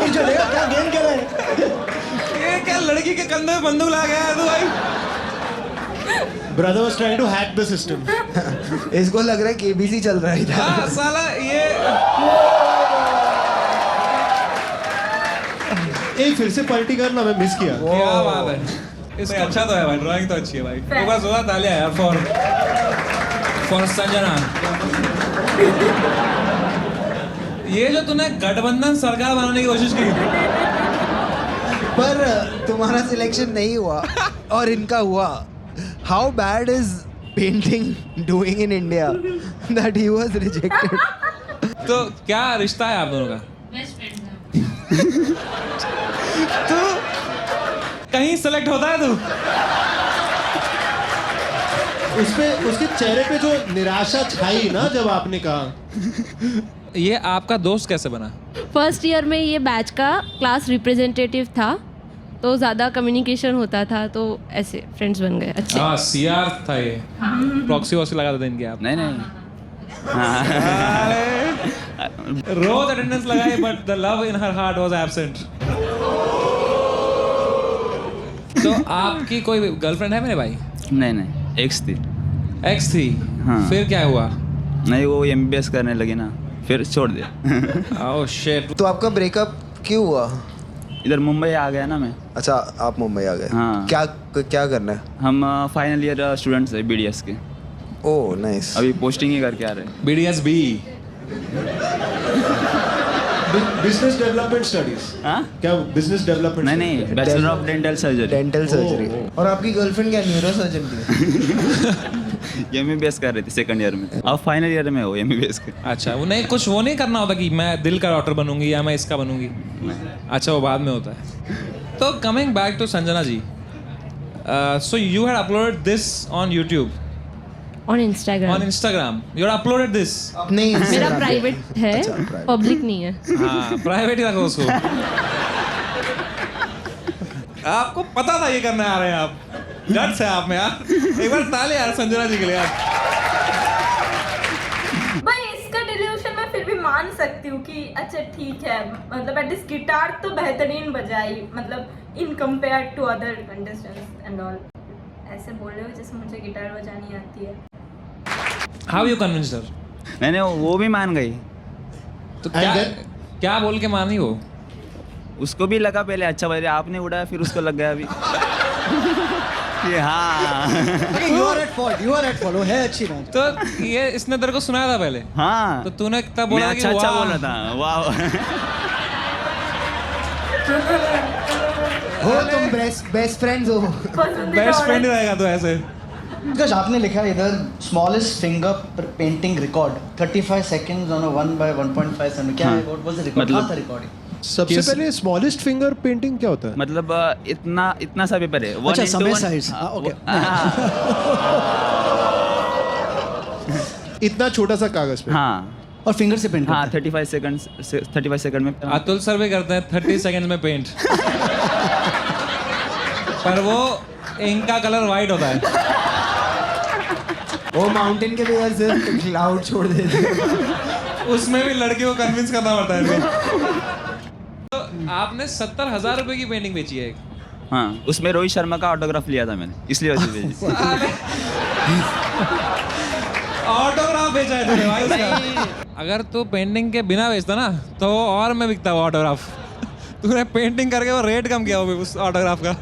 जो देखा क्या गेम खेला है? ये क्या लड़की के कंधे में बंदूक ला गया है तू भाई? Brother was trying to hack the system. इसको लग रहा है KBC चल रहा है इधर। हाँ साला ये फिर से पलटी करना, मैं मिस किया। क्या बात है। इसका अच्छा तो है भाई, ड्राइंग तो अच्छी है भाई। एक बार जोरदार तालियां यार फॉर संजना। ये जो तूने गठबंधन सरकार बनाने की कोशिश की, पर तुम्हारा सिलेक्शन नहीं हुआ और इनका हुआ। How bad is painting doing in India that he was rejected? तो क्या रिश्ता है आप दोनों का? तू कहीं सेलेक्ट होता है तू? उसके चेहरे पे जो निराशा छाई ना जब आपने कहा। ये आपका दोस्त कैसे बना? फर्स्ट ईयर में ये बैच का क्लास रिप्रेजेंटेटिव था, तो ज़्यादा कम्युनिकेशन होता था, तो ऐसे फ्रेंड्स बन गए अच्छे। हाँ सीआर था ये। प्रॉक्सी वॉक्सी लगा देते इनके आप? नहीं रोज अटेंडेंस लगाई but the love in her heart was absent. तो आपकी कोई गर्लफ्रेंड है मेरे भाई? नहीं, एक्स थी। एक्स थी? हाँ। फिर क्या हुआ? नहीं, वो MBBS करने लगी ना, फिर छोड़ दिया। Oh shit. तो आपका ब्रेकअप क्यों हुआ? इधर मुंबई आ गया ना मैं। अच्छा आप मुंबई आ गए। हाँ। क्या करना है? हम फाइनल ईयर स्टूडेंट्स है BDS के। Oh nice. अभी पोस्टिंग ही करके आ रहे हैं। BDSB business development studies. हाँ? क्या बिजनेस डेवलपमेंट? नहीं, bachelor of dental surgery. Dental surgery. और आपकी गर्लफ्रेंड क्या न्यूरोसर्जन थी? MBBS कर रही थी सेकंड ईयर में। अब फाइनल ईयर में हो MBBS के। अच्छा वो नहीं करना होता कि मैं दिल का डॉक्टर बनूंगी या मैं इसका बनूंगी? अच्छा वो बाद में होता है। तो coming back to Sanjana ji, so you had uploaded this on YouTube, on Instagram. You had uploaded this? नहीं मेरा प्राइवेट है, पब्लिक नहीं है। हाँ प्राइवेट ही रखो उसको। आपको पता था ये करने आ रहे हैं आप, गट्स है आप में यार। एक बार ताले यार संजना जी के लिए यार। भाई इसका डिल्यूशन मैं फिर भी मान सकती हूँ कि अच्छा ठीक है, मतलब एटलीस्ट गिटार तो बेहतरीन बजाई, मतलब in compare to other contestants and all. ऐसे बोल रहे हो जैसे मुझे गिटार बजानी आती है। हाउ यू कन्विंस्ड हर? नहीं, वो भी मान गई। तो क्या बोल के मानी वो? उसको भी लगा पहले अच्छा बज रहा, आपने उड़ाया, फिर उसको लग गया अभी। हाँ। You are at fault, वो है अच्छी बात। तो ये इसने तेरे को सुनाया था पहले? हाँ। तो तूने तब बोला कि अच्छा बोला था, वाह। हो तुम बेस्ट फ्रेंड्स हो। बेस्ट फ्रेंड ही रहेगा तो ऐसे। बिकॉज आपने लिखा है इधर smallest finger painting record 35 seconds on 1/1.5 second. क्या है? What was the record? मतलब था रिकॉर्डिंग। सबसे पहले स्मॉलेस्ट फिंगर पेंटिंग क्या होता है? मतलब इतना सा पेपर है। अच्छा समय साइज। ओके। इतना छोटा सा कागज पे। हाँ। और फिंगर से पेंट हाँ 35 सेकंड में अतुल सर भी करते हैं 30 सेकंड में पेंट पर वो इंक का कलर वाइट होता है। वो माउंटेन के लिए सिर्फ क्लाउड छोड़ देते हैं। उसमें भी लड़के को कन्विंस करना पड़ता है। तो आपने 70,000 रुपए की पेंटिंग बेची है एक। हाँ उसमें रोहित शर्मा का ऑटोग्राफ लिया था मैंने, इसलिए वैसे भेजी। ऑटोग्राफ बेचा है तूने भाई उसका। अगर तू पेंटिंग के बिना बेचता ना तो और मैं बिकता वो ऑटोग्राफ। तूने पेंटिंग करके वो रेट कम किया वो उस ऑटोग्राफ का।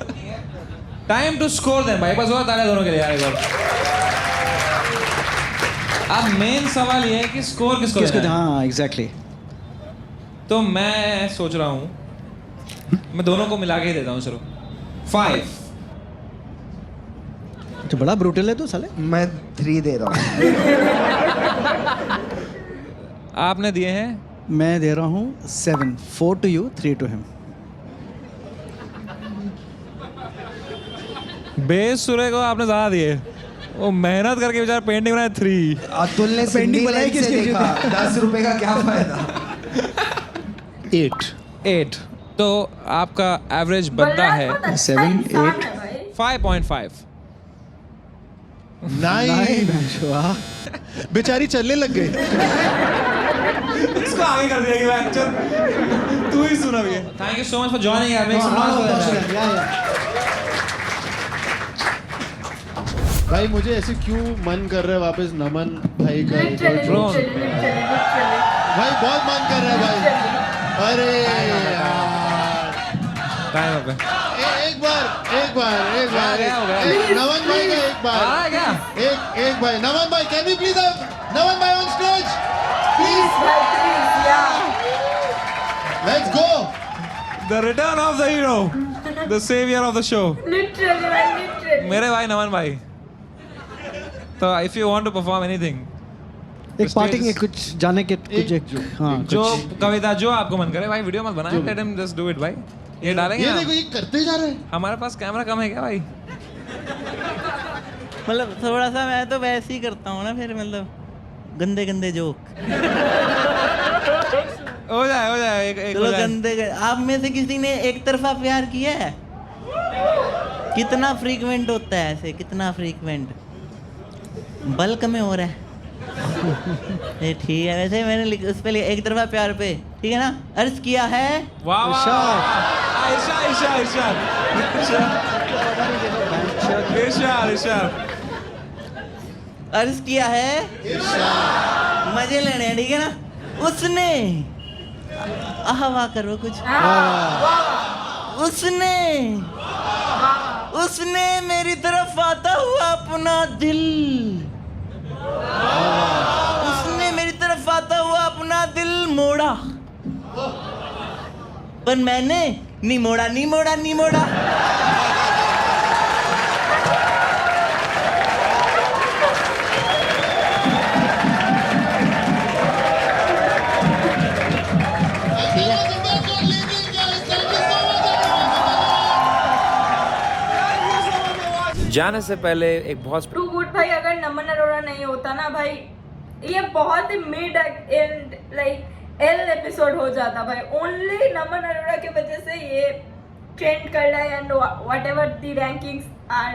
टाइम टू स्कोर दें भाई, बस हुआ तालियां दोनों के लिए यार एक बार। अब मेन सवाल ये है कि स्कोर किसको देना है? हाँ एग्जैक्टली। तो मैं सोच रहा हूँ मैं दोनों को मिला के ही देता हूँ। चलो 5। तो बड़ा ब्रूटल है तो साले। मैं 3 दे रहा हूँ। आपने दिए हैं? मैं दे रहा हूँ 7, 4 to you, 3 to him। बेसुरे को आपने ज्यादा दिए। वो मेहनत करके बेचारा पेंटिंग बनाया 3। अतुल ने पेंटिंग बनाई किसके देखा? 10 रुपए का क्या फायदा? 8। तो आपका एवरेज बनता है 7, 8, 5.5। 9। बेचारी चलने लग गई। इसको आगे कर दिया कि मैं एक्चुअल तू ही सुना भी है। Thank you so much for joining यार। Make some noise for that. भाई मुझे ऐसे क्यों मन कर रहा है वापस नमन भाई का एक और जोक। भाई बहुत मन कर रहा है भाई। अरे टाइम अप है। एक बार नमन भाई का एक बार एक भाई नमन भाई कैन वी प्लीज हैव नमन भाई on stage please. Let's go. The return of the hero, the savior of the show. Literally. मेरे भाई नमन भाई। तो if you want to perform anything, एक पार्टी के कुछ जाने के कुछ एक हाँ जो कविता जो आपको मन करे भाई, वीडियो मत बनाए। Let him just do it भाई। ये डालेंगे ये ना? देखो ये करते जा रहे हैं। हमारे पास कैमरा कम है क्या भाई? मतलब थोड़ा सा मैं तो वैसे ही करता हूँ ना फिर, मतलब गंदे गंदे जोक। हो जाए एक चलो गंदे। आप में से किसी ने एक तरफा प्यार किया है? कितना फ्रीक्वेंट होता है ऐसे? कितना फ्रीक्वेंट? बल्क में हो रहा है। ये ठीक है। वैसे मैंने उस पे एक तरफा प्यार पे, ठीक है ना, अर्ज किया है। वाह इरशाद अर्ज किया है, मजे लेने हैं, ठीक है ना। उसने वाह करो कुछ। उसने मेरी तरफ आता हुआ अपना दिल, उसने मेरी तरफ आता हुआ अपना दिल मोड़ा, पर मैंने नहीं मोड़ा। जाने से पहले एक बहुत टू गुड भाई, अगर नमन अरोड़ा नहीं होता ना भाई, ये बहुत ही mid and like L episode हो जाता भाई। ओनली नमन अरोड़ा की वजह से ये ट्रेंड कर रहा है and whatever the rankings are